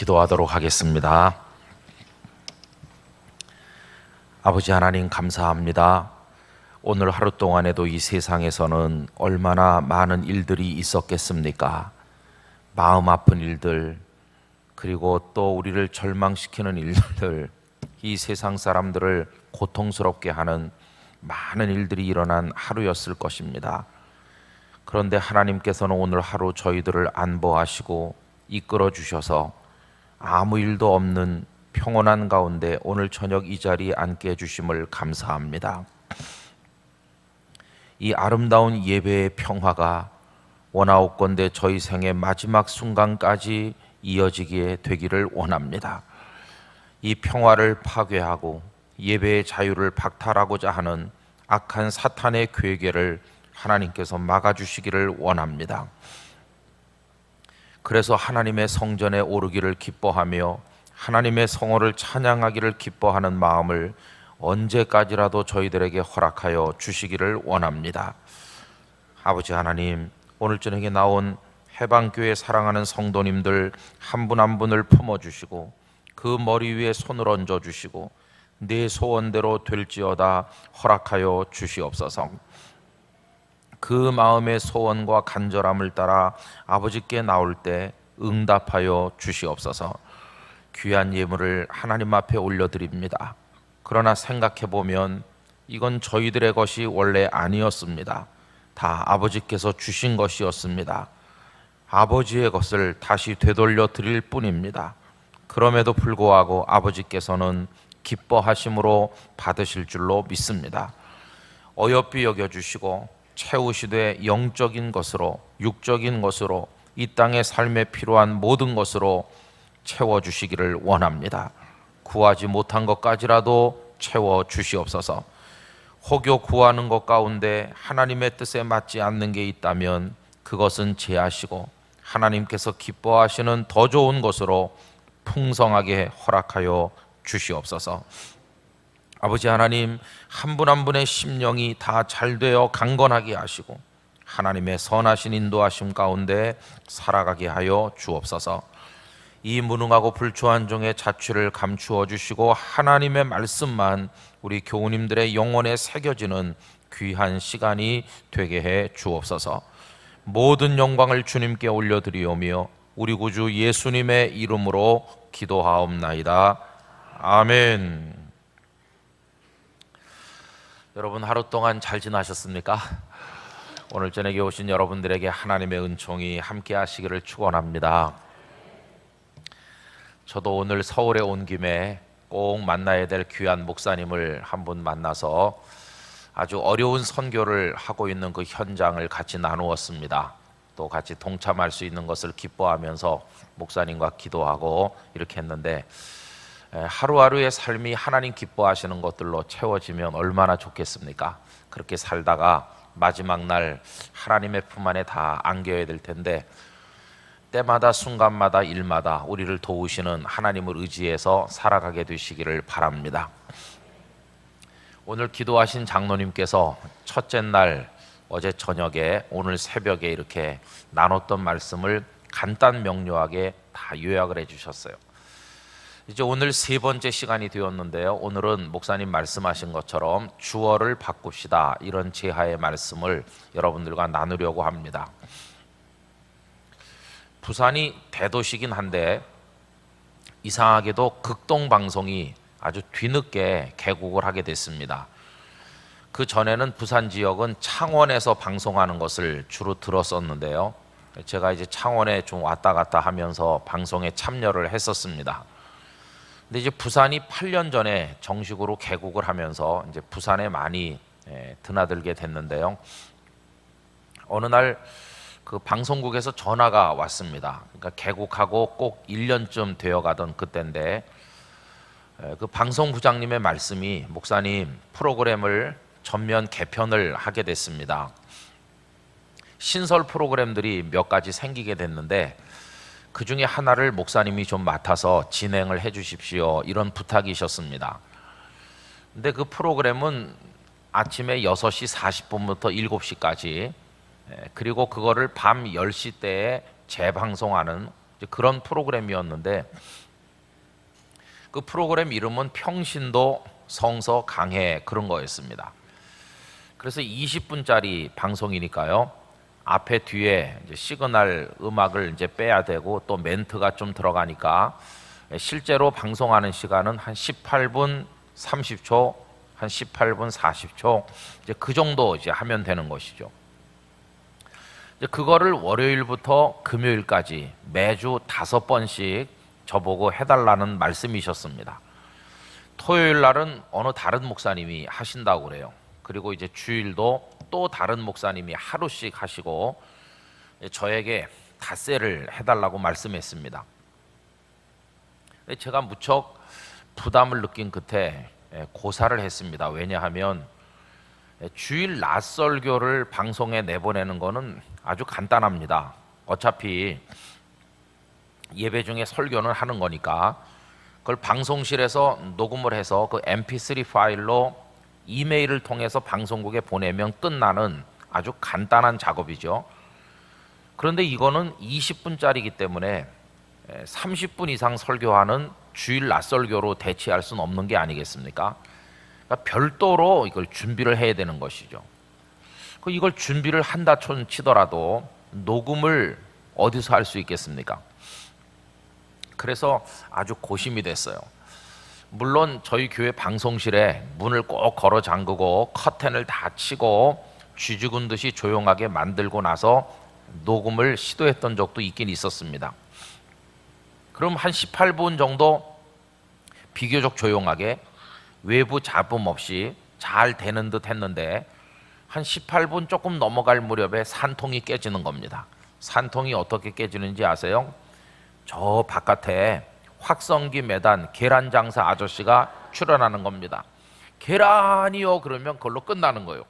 기도하도록 하겠습니다. 아버지 하나님 감사합니다. 오늘 하루 동안에도 이 세상에서는 얼마나 많은 일들이 있었겠습니까? 마음 아픈 일들, 그리고 또 우리를 절망시키는 일들, 이 세상 사람들을 고통스럽게 하는 많은 일들이 일어난 하루였을 것입니다. 그런데 하나님께서는 오늘 하루 저희들을 안보하시고 이끌어 주셔서 아무 일도 없는 평온한 가운데 오늘 저녁 이 자리에 앉게 해주심을 감사합니다. 이 아름다운 예배의 평화가 원하옵건대 저희 생의 마지막 순간까지 이어지게 되기를 원합니다. 이 평화를 파괴하고 예배의 자유를 박탈하고자 하는 악한 사탄의 괴계를 하나님께서 막아주시기를 원합니다. 그래서 하나님의 성전에 오르기를 기뻐하며 하나님의 성호를 찬양하기를 기뻐하는 마음을 언제까지라도 저희들에게 허락하여 주시기를 원합니다. 아버지 하나님, 오늘 저녁에 나온 해방교회 사랑하는 성도님들 한 분 한 분을 품어주시고 그 머리 위에 손을 얹어주시고 내 소원대로 될지어다 허락하여 주시옵소서. 그 마음의 소원과 간절함을 따라 아버지께 나올 때 응답하여 주시옵소서. 귀한 예물을 하나님 앞에 올려드립니다. 그러나 생각해보면 이건 저희들의 것이 원래 아니었습니다. 다 아버지께서 주신 것이었습니다. 아버지의 것을 다시 되돌려 드릴 뿐입니다. 그럼에도 불구하고 아버지께서는 기뻐하심으로 받으실 줄로 믿습니다. 어여삐 여겨주시고 채우시되 영적인 것으로, 육적인 것으로, 이 땅의 삶에 필요한 모든 것으로 채워주시기를 원합니다. 구하지 못한 것까지라도 채워주시옵소서. 혹여 구하는 것 가운데 하나님의 뜻에 맞지 않는 게 있다면 그것은 제하시고 하나님께서 기뻐하시는 더 좋은 것으로 풍성하게 허락하여 주시옵소서. 아버지 하나님, 한 분 한 분의 심령이 다 잘되어 강건하게 하시고 하나님의 선하신 인도하심 가운데 살아가게 하여 주옵소서. 이 무능하고 불초한 종의 자취를 감추어 주시고 하나님의 말씀만 우리 교우님들의 영혼에 새겨지는 귀한 시간이 되게 해 주옵소서. 모든 영광을 주님께 올려드리오며 우리 구주 예수님의 이름으로 기도하옵나이다. 아멘. 여러분 하루 동안 잘 지나셨습니까? 오늘 저녁에 오신 여러분들에게 하나님의 은총이 함께 하시기를 축원합니다. 저도 오늘 서울에 온 김에 꼭 만나야 될 귀한 목사님을 한 분 만나서 아주 어려운 선교를 하고 있는 그 현장을 같이 나누었습니다. 또 같이 동참할 수 있는 것을 기뻐하면서 목사님과 기도하고 이렇게 했는데, 하루하루의 삶이 하나님 기뻐하시는 것들로 채워지면 얼마나 좋겠습니까? 그렇게 살다가 마지막 날 하나님의 품 안에 다 안겨야 될 텐데, 때마다 순간마다 일마다 우리를 도우시는 하나님을 의지해서 살아가게 되시기를 바랍니다. 오늘 기도하신 장로님께서 첫째 날 어제 저녁에 오늘 새벽에 이렇게 나눴던 말씀을 간단 명료하게 다 요약을 해주셨어요. 이제 오늘 세 번째 시간이 되었는데요, 오늘은 목사님 말씀하신 것처럼 주어를 바꿉시다, 이런 제하의 말씀을 여러분들과 나누려고 합니다. 부산이 대도시긴 한데 이상하게도 극동방송이 아주 뒤늦게 개국을 하게 됐습니다. 그 전에는 부산 지역은 창원에서 방송하는 것을 주로 들었었는데요, 제가 이제 창원에 좀 왔다 갔다 하면서 방송에 참여를 했었습니다. 근데 이제 부산이 8년 전에 정식으로 개국을 하면서 이제 부산에 많이 드나들게 됐는데요, 어느 날 그 방송국에서 전화가 왔습니다. 그러니까 개국하고 꼭 1년쯤 되어가던 그때인데, 그 방송부장님의 말씀이 목사님 프로그램을 전면 개편을 하게 됐습니다. 신설 프로그램들이 몇 가지 생기게 됐는데 그 중에 하나를 목사님이 좀 맡아서 진행을 해 주십시오, 이런 부탁이셨습니다. 근데 그 프로그램은 아침에 6시 40분부터 7시까지, 그리고 그거를 밤 10시 때에 재방송하는 이제 그런 프로그램이었는데 그 프로그램 이름은 평신도 성서 강해 그런 거였습니다. 그래서 20분짜리 방송이니까요. 앞에 뒤에 이제 시그널 음악을 이제 빼야 되고 또 멘트가 좀 들어가니까 실제로 방송하는 시간은 한 18분 30초, 한 18분 40초 이제 그 정도 이제 하면 되는 것이죠. 이제 그거를 월요일부터 금요일까지 매주 5번씩 저보고 해달라는 말씀이셨습니다. 토요일 날은 어느 다른 목사님이 하신다고 그래요. 그리고 이제 주일도 또 다른 목사님이 하루씩 하시고 저에게 닷새를 해달라고 말씀했습니다. 제가 무척 부담을 느낀 끝에 고사를 했습니다. 왜냐하면 주일 낮설교를 방송에 내보내는 거는 아주 간단합니다. 어차피 예배 중에 설교는 하는 거니까 그걸 방송실에서 녹음을 해서 그 mp3 파일로 이메일을 통해서 방송국에 보내면 끝나는 아주 간단한 작업이죠. 그런데 이거는 20분짜리이기 때문에 30분 이상 설교하는 주일 낮설교로 대체할 수는 없는 게 아니겠습니까? 그러니까 별도로 이걸 준비를 해야 되는 것이죠. 이걸 준비를 한다 치더라도 녹음을 어디서 할 수 있겠습니까? 그래서 아주 고심이 됐어요. 물론 저희 교회 방송실에 문을 꼭 걸어 잠그고 커튼을 다 치고 쥐 죽은 듯이 조용하게 만들고 나서 녹음을 시도했던 적도 있긴 있었습니다. 그럼 한 18분 정도 비교적 조용하게 외부 잡음 없이 잘 되는 듯 했는데 한 18분 조금 넘어갈 무렵에 산통이 깨지는 겁니다. 산통이 어떻게 깨지는지 아세요? 저 바깥에 확성기 매단 계란 장사 아저씨가 출연하는 겁니다. 계란이요 그러면 그걸로 끝나는 거예요.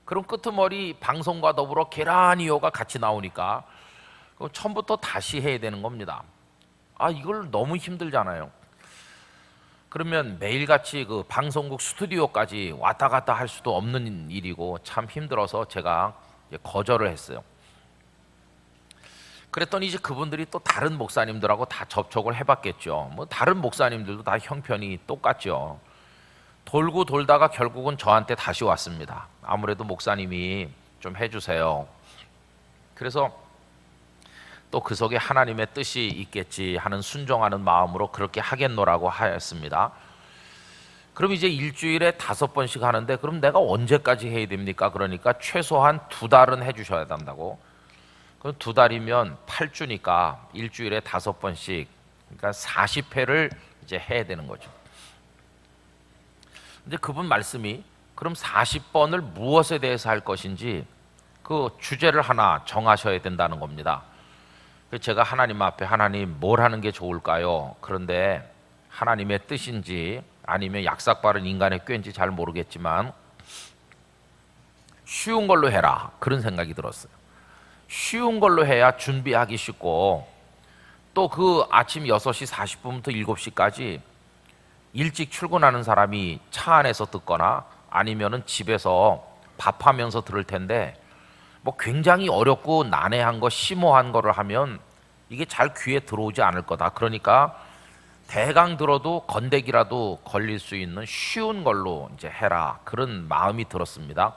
그럼 끄트머리 방송과 더불어 계란이요가 같이 나오니까 처음부터 다시 해야 되는 겁니다. 이걸 너무 힘들잖아요. 그러면 매일같이 그 방송국 스튜디오까지 왔다 갔다 할 수도 없는 일이고 참 힘들어서 제가 거절을 했어요. 그랬더니 이제 그분들이 또 다른 목사님들하고 다 접촉을 해봤겠죠. 뭐 다른 목사님들도 다 형편이 똑같죠. 돌고 돌다가 결국은 저한테 다시 왔습니다. 아무래도 목사님이 좀 해주세요. 그래서 또 그 속에 하나님의 뜻이 있겠지 하는 순종하는 마음으로 그렇게 하겠노라고 하였습니다. 그럼 이제 일주일에 5번씩 하는데 그럼 내가 언제까지 해야 됩니까? 그러니까 최소한 2달은 해주셔야 된다고. 그럼 2달이면 8주니까 일주일에 5번씩, 그러니까 40회를 이제 해야 되는 거죠. 근데 그분 말씀이 그럼 40번을 무엇에 대해서 할 것인지 그 주제를 하나 정하셔야 된다는 겁니다. 그래서 제가 하나님 앞에 하나님 뭘 하는 게 좋을까요? 그런데 하나님의 뜻인지 아니면 약삭빠른 인간의 꾀인지 잘 모르겠지만 쉬운 걸로 해라 그런 생각이 들었어요. 쉬운 걸로 해야 준비하기 쉽고 또 그 아침 6시 40분부터 7시까지 일찍 출근하는 사람이 차 안에서 듣거나 아니면은 집에서 밥하면서 들을 텐데 뭐 굉장히 어렵고 난해한 거 심오한 거를 하면 이게 잘 귀에 들어오지 않을 거다. 그러니까 대강 들어도 건더기라도 걸릴 수 있는 쉬운 걸로 이제 해라 그런 마음이 들었습니다.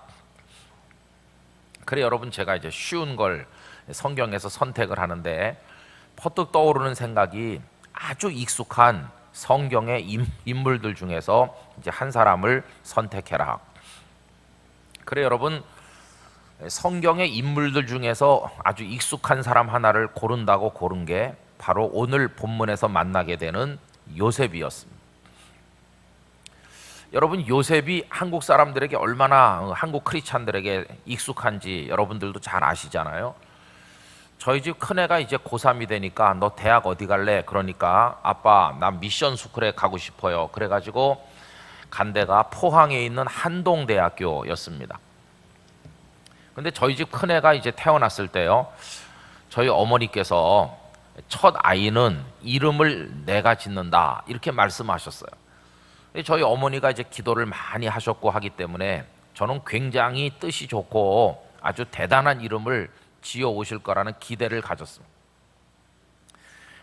그래 여러분 제가 이제 쉬운 걸 성경에서 선택을 하는데 퍼뜩 떠오르는 생각이 아주 익숙한 성경의 인물들 중에서 이제 한 사람을 선택해라. 그래 여러분 성경의 인물들 중에서 아주 익숙한 사람 하나를 고른다고 고른 게 바로 오늘 본문에서 만나게 되는 요셉이었습니다. 여러분 요셉이 한국 사람들에게 얼마나 한국 크리스찬들에게 익숙한지 여러분들도 잘 아시잖아요. 저희 집 큰애가 이제 고3이 되니까 너 대학 어디 갈래? 그러니까 아빠 나 미션 스쿨에 가고 싶어요. 그래가지고 간 데가 포항에 있는 한동대학교였습니다. 근데 저희 집 큰애가 이제 태어났을 때요 저희 어머니께서 첫 아이는 이름을 내가 짓는다 이렇게 말씀하셨어요. 저희 어머니가 이제 기도를 많이 하셨고 하기 때문에 저는 굉장히 뜻이 좋고 아주 대단한 이름을 지어 오실 거라는 기대를 가졌습니다.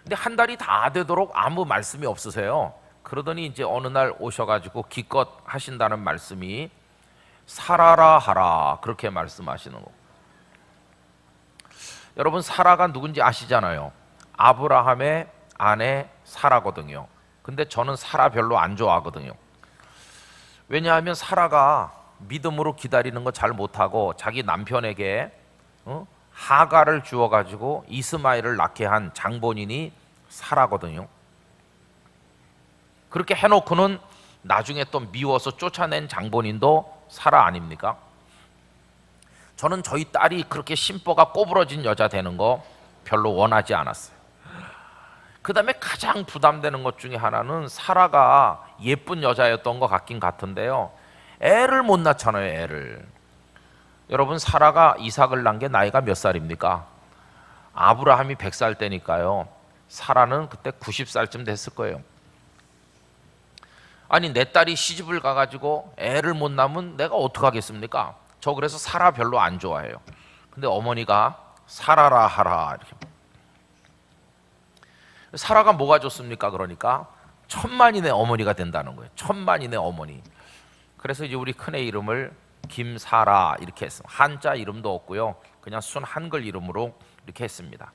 근데 한 달이 다 되도록 아무 말씀이 없으세요. 그러더니 이제 어느 날 오셔가지고 기껏 하신다는 말씀이 사라라 하라, 그렇게 말씀하시는 거. 여러분, 사라가 누군지 아시잖아요. 아브라함의 아내 사라거든요. 근데 저는 사라 별로 안 좋아하거든요. 왜냐하면 사라가 믿음으로 기다리는 거 잘 못하고 자기 남편에게 하가를 주어가지고 이스마엘을 낳게 한 장본인이 사라거든요. 그렇게 해놓고는 나중에 또 미워서 쫓아낸 장본인도 사라 아닙니까? 저는 저희 딸이 그렇게 심보가 꼬부러진 여자 되는 거 별로 원하지 않았어요. 그 다음에 가장 부담되는 것 중에 하나는 사라가 예쁜 여자였던 것 같긴 같은데요, 애를 못 낳잖아요, 애를. 여러분, 사라가 이삭을 낳은 게 나이가 몇 살입니까? 아브라함이 100살 때니까요, 사라는 그때 90살쯤 됐을 거예요. 아니, 내 딸이 시집을 가가지고 애를 못 낳으면 내가 어떡하겠습니까? 저 그래서 사라 별로 안 좋아해요. 근데 어머니가 사라라 하라, 이렇게. 사라가 뭐가 좋습니까? 그러니까 천만인의 어머니가 된다는 거예요. 천만인의 어머니. 그래서 이제 우리 큰애 이름을 김사라 이렇게 했습니다. 한자 이름도 없고요, 그냥 순 한글 이름으로 이렇게 했습니다.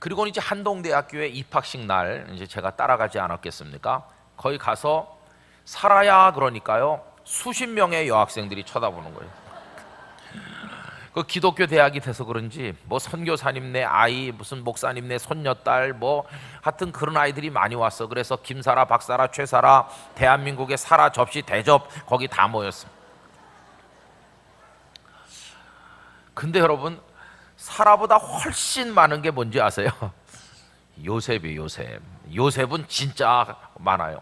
그리고 이제 한동대학교에 입학식 날 이제 제가 따라가지 않았겠습니까? 거기 가서 사라야 그러니까요, 수십 명의 여학생들이 쳐다보는 거예요. 그 기독교 대학이 돼서 그런지 뭐 선교사님네 아이, 무슨 목사님네 손녀딸, 뭐 하여튼 그런 아이들이 많이 왔어. 그래서 김사라, 박사라, 최사라, 대한민국의 사라 접시 대접 거기 다 모였습니다. 근데 여러분, 사라보다 훨씬 많은 게 뭔지 아세요? 요셉이 요셉. 요셉은 진짜 많아요.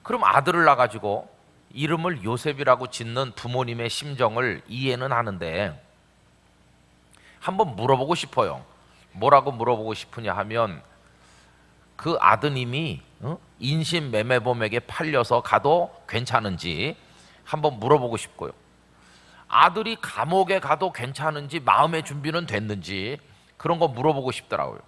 그럼 아들을 낳아가지고 이름을 요셉이라고 짓는 부모님의 심정을 이해는 하는데 한번 물어보고 싶어요. 뭐라고 물어보고 싶으냐 하면, 그 아드님이 인신매매범에게 팔려서 가도 괜찮은지 한번 물어보고 싶고요. 아들이 감옥에 가도 괜찮은지 마음의 준비는 됐는지 그런 거 물어보고 싶더라고요.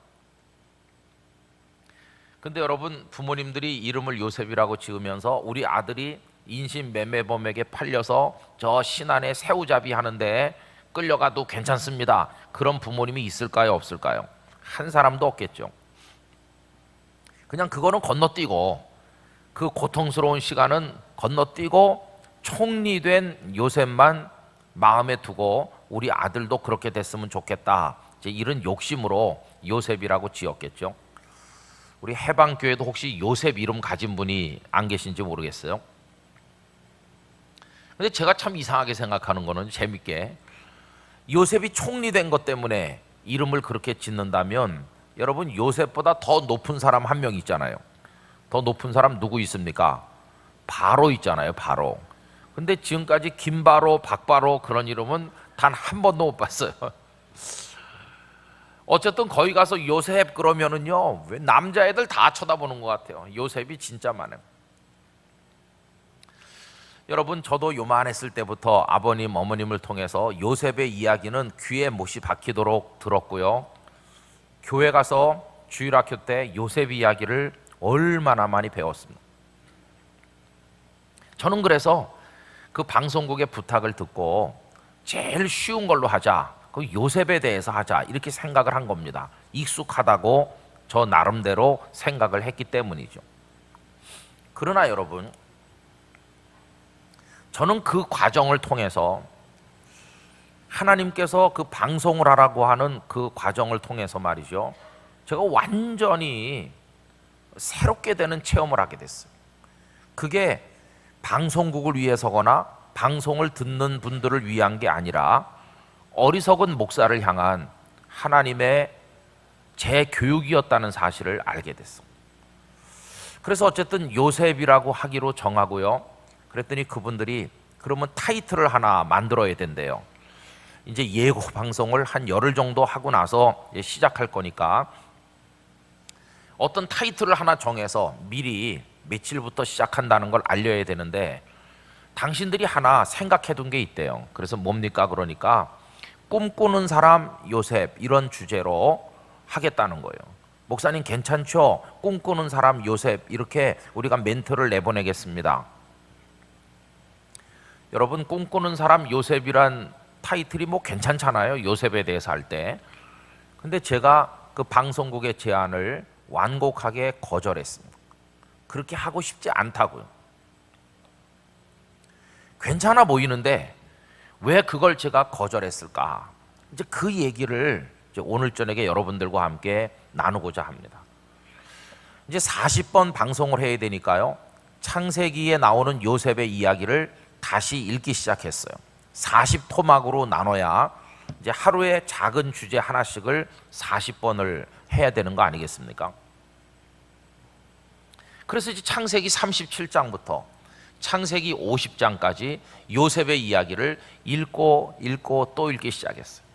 근데 여러분, 부모님들이 이름을 요셉이라고 지으면서 우리 아들이 인신매매범에게 팔려서 저 신안에 새우잡이 하는데 끌려가도 괜찮습니다, 그런 부모님이 있을까요, 없을까요? 한 사람도 없겠죠. 그냥 그거는 건너뛰고, 그 고통스러운 시간은 건너뛰고 총리된 요셉만 마음에 두고 우리 아들도 그렇게 됐으면 좋겠다, 이제 이런 욕심으로 요셉이라고 지었겠죠. 우리 해방교회도 혹시 요셉 이름 가진 분이 안 계신지 모르겠어요. 근데 제가 참 이상하게 생각하는 거는, 재밌게 요셉이 총리된 것 때문에 이름을 그렇게 짓는다면, 여러분, 요셉보다 더 높은 사람 한 명 있잖아요. 더 높은 사람 누구 있습니까? 바로 있잖아요, 바로. 근데 지금까지 김바로, 박바로 그런 이름은 단 한 번도 못 봤어요. 어쨌든 거기 가서 요셉 그러면은요, 왜 남자애들 다 쳐다보는 것 같아요. 요셉이 진짜 많아요. 여러분, 저도 요만했을 때부터 아버님, 어머님을 통해서 요셉의 이야기는 귀에 못이 박히도록 들었고요. 교회 가서 주일학교 때 요셉 이야기를 얼마나 많이 배웠습니다. 저는 그래서 그 방송국의 부탁을 듣고 제일 쉬운 걸로 하자, 그 요셉에 대해서 하자, 이렇게 생각을 한 겁니다. 익숙하다고 저 나름대로 생각을 했기 때문이죠. 그러나 여러분, 저는 그 과정을 통해서, 하나님께서 그 방송을 하라고 하는 그 과정을 통해서 말이죠, 제가 완전히 새롭게 되는 체험을 하게 됐어요. 그게 방송국을 위해서거나 방송을 듣는 분들을 위한 게 아니라 어리석은 목사를 향한 하나님의 재교육이었다는 사실을 알게 됐어. 그래서 어쨌든 요셉이라고 하기로 정하고요. 그랬더니 그분들이 그러면 타이틀을 하나 만들어야 된대요. 이제 예고 방송을 한 열흘 정도 하고 나서 이제 시작할 거니까 어떤 타이틀을 하나 정해서 미리 며칠부터 시작한다는 걸 알려야 되는데, 당신들이 하나 생각해 둔 게 있대요. 그래서 뭡니까? 그러니까 꿈꾸는 사람 요셉 이런 주제로 하겠다는 거예요. 목사님 괜찮죠? 꿈꾸는 사람 요셉 이렇게 우리가 멘트를 내보내겠습니다. 여러분 꿈꾸는 사람 요셉이란 타이틀이 뭐 괜찮잖아요. 요셉에 대해서 할 때. 근데 제가 그 방송국의 제안을 완곡하게 거절했습니다. 그렇게 하고 싶지 않다고요. 괜찮아 보이는데 왜 그걸 제가 거절했을까? 이제 그 얘기를 이제 오늘 저녁에 여러분들과 함께 나누고자 합니다. 이제 40번 방송을 해야 되니까요. 창세기에 나오는 요셉의 이야기를 다시 읽기 시작했어요. 40토막으로 나눠야 이제 하루에 작은 주제 하나씩을 40번을 해야 되는 거 아니겠습니까? 그래서 이제 창세기 37장부터 창세기 50장까지 요셉의 이야기를 읽고 또 읽기 시작했어요.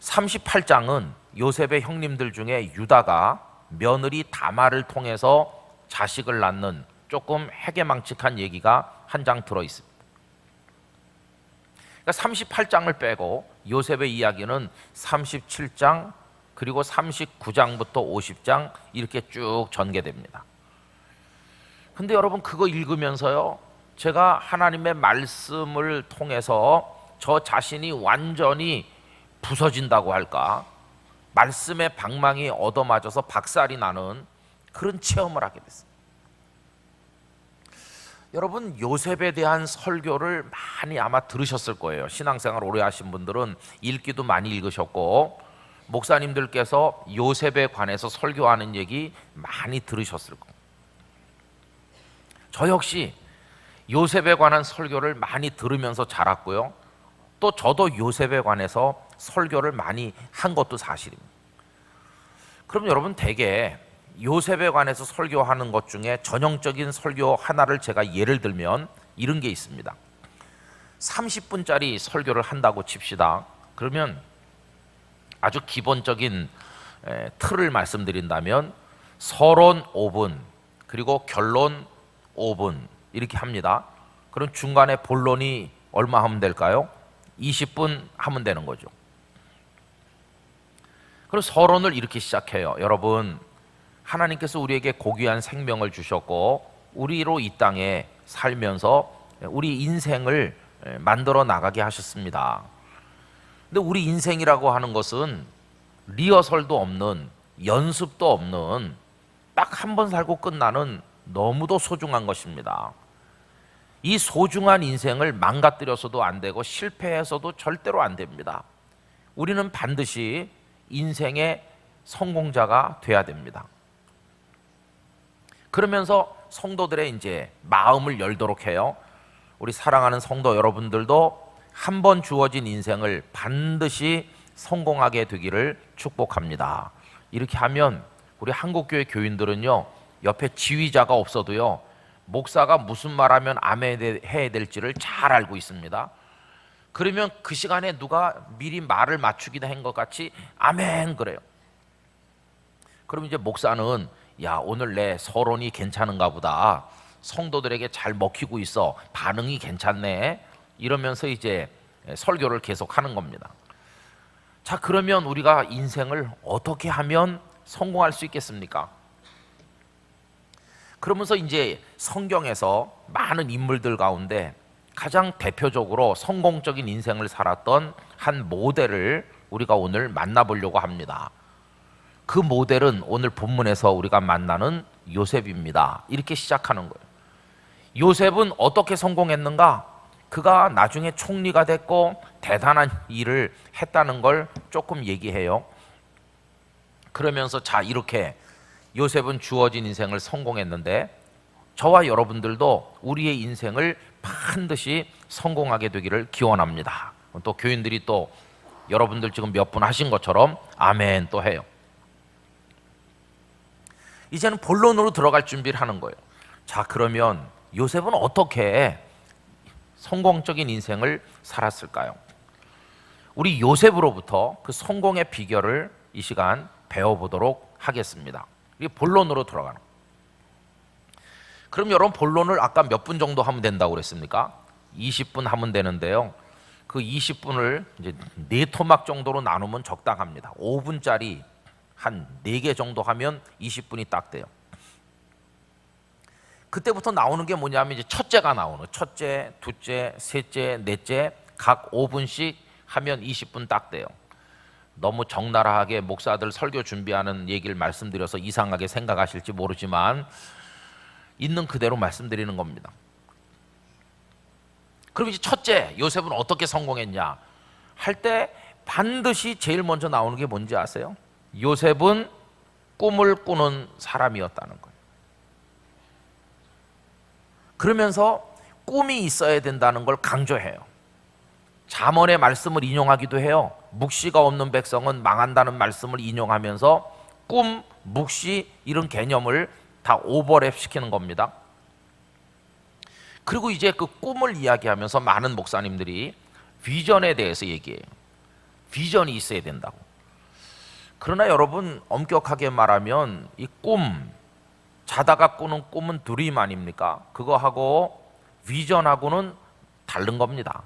38장은 요셉의 형님들 중에 유다가 며느리 다말을 통해서 자식을 낳는 조금 해괴망측한 얘기가 한 장 들어 있습니다. 그러니까 38장을 빼고 요셉의 이야기는 37장 그리고 39장부터 50장 이렇게 쭉 전개됩니다. 근데 여러분 그거 읽으면서요, 제가 하나님의 말씀을 통해서 저 자신이 완전히 부서진다고 할까, 말씀의 방망이 얻어맞아서 박살이 나는 그런 체험을 하게 됐어요. 여러분 요셉에 대한 설교를 많이 아마 들으셨을 거예요. 신앙생활 오래 하신 분들은 읽기도 많이 읽으셨고, 목사님들께서 요셉에 관해서 설교하는 얘기 많이 들으셨을 거예요. 저 역시 요셉에 관한 설교를 많이 들으면서 자랐고요. 또 저도 요셉에 관해서 설교를 많이 한 것도 사실입니다. 그럼 여러분 대개 요셉에 관해서 설교하는 것 중에 전형적인 설교 하나를 제가 예를 들면 이런 게 있습니다. 30분짜리 설교를 한다고 칩시다. 그러면 아주 기본적인 틀을 말씀드린다면 서론 5분 그리고 결론 5분 이렇게 합니다. 그럼 중간에 본론이 얼마 하면 될까요? 20분 하면 되는 거죠. 그럼 서론을 이렇게 시작해요. 여러분, 하나님께서 우리에게 고귀한 생명을 주셨고 우리로 이 땅에 살면서 우리 인생을 만들어 나가게 하셨습니다. 근데 우리 인생이라고 하는 것은 리허설도 없는, 연습도 없는, 딱 한 번 살고 끝나는 너무도 소중한 것입니다. 이 소중한 인생을 망가뜨려서도 안 되고 실패해서도 절대로 안 됩니다. 우리는 반드시 인생의 성공자가 돼야 됩니다. 그러면서 성도들의 이제 마음을 열도록 해요. 우리 사랑하는 성도 여러분들도 한 번 주어진 인생을 반드시 성공하게 되기를 축복합니다. 이렇게 하면 우리 한국교회 교인들은요, 옆에 지휘자가 없어도요, 목사가 무슨 말하면 아멘 해야 될지를 잘 알고 있습니다. 그러면 그 시간에 누가 미리 말을 맞추기도 한 것 같이 아멘 그래요. 그럼 이제 목사는 야, 오늘 내 서론이 괜찮은가 보다, 성도들에게 잘 먹히고 있어, 반응이 괜찮네, 이러면서 이제 설교를 계속 하는 겁니다. 자, 그러면 우리가 인생을 어떻게 하면 성공할 수 있겠습니까? 그러면서 이제 성경에서 많은 인물들 가운데 가장 대표적으로 성공적인 인생을 살았던 한 모델을 우리가 오늘 만나보려고 합니다. 그 모델은 오늘 본문에서 우리가 만나는 요셉입니다. 이렇게 시작하는 거예요. 요셉은 어떻게 성공했는가? 그가 나중에 총리가 됐고 대단한 일을 했다는 걸 조금 얘기해요. 그러면서 자, 이렇게 요셉은 주어진 인생을 성공했는데 저와 여러분들도 우리의 인생을 반드시 성공하게 되기를 기원합니다. 또 교인들이 또 여러분들 지금 몇 분 하신 것처럼 아멘 또 해요. 이제는 본론으로 들어갈 준비를 하는 거예요. 자, 그러면 요셉은 어떻게 성공적인 인생을 살았을까요? 우리 요셉으로부터 그 성공의 비결을 이 시간 배워보도록 하겠습니다. 이게 본론으로 들어가는 거예요. 그럼 여러분 본론을 아까 몇 분 정도 하면 된다고 그랬습니까? 20분 하면 되는데요. 그 20분을 이제 4토막 정도로 나누면 적당합니다. 5분짜리 한 4개 정도 하면 20분이 딱 돼요. 그때부터 나오는 게 뭐냐면 이제 첫째가 나오는, 첫째, 둘째, 셋째, 넷째 각 5분씩 하면 20분 딱 돼요. 너무 적나라하게 목사들 설교 준비하는 얘기를 말씀드려서 이상하게 생각하실지 모르지만 있는 그대로 말씀드리는 겁니다. 그럼 이제 첫째, 요셉은 어떻게 성공했냐 할 때 반드시 제일 먼저 나오는 게 뭔지 아세요? 요셉은 꿈을 꾸는 사람이었다는 거예요. 그러면서 꿈이 있어야 된다는 걸 강조해요. 잠언의 말씀을 인용하기도 해요. 묵시가 없는 백성은 망한다는 말씀을 인용하면서 꿈, 묵시 이런 개념을 다 오버랩 시키는 겁니다. 그리고 이제 그 꿈을 이야기하면서 많은 목사님들이 비전에 대해서 얘기해요. 비전이 있어야 된다고. 그러나 여러분 엄격하게 말하면 이 꿈, 자다가 꾸는 꿈은 드림 아닙니까? 그거하고 비전하고는 다른 겁니다.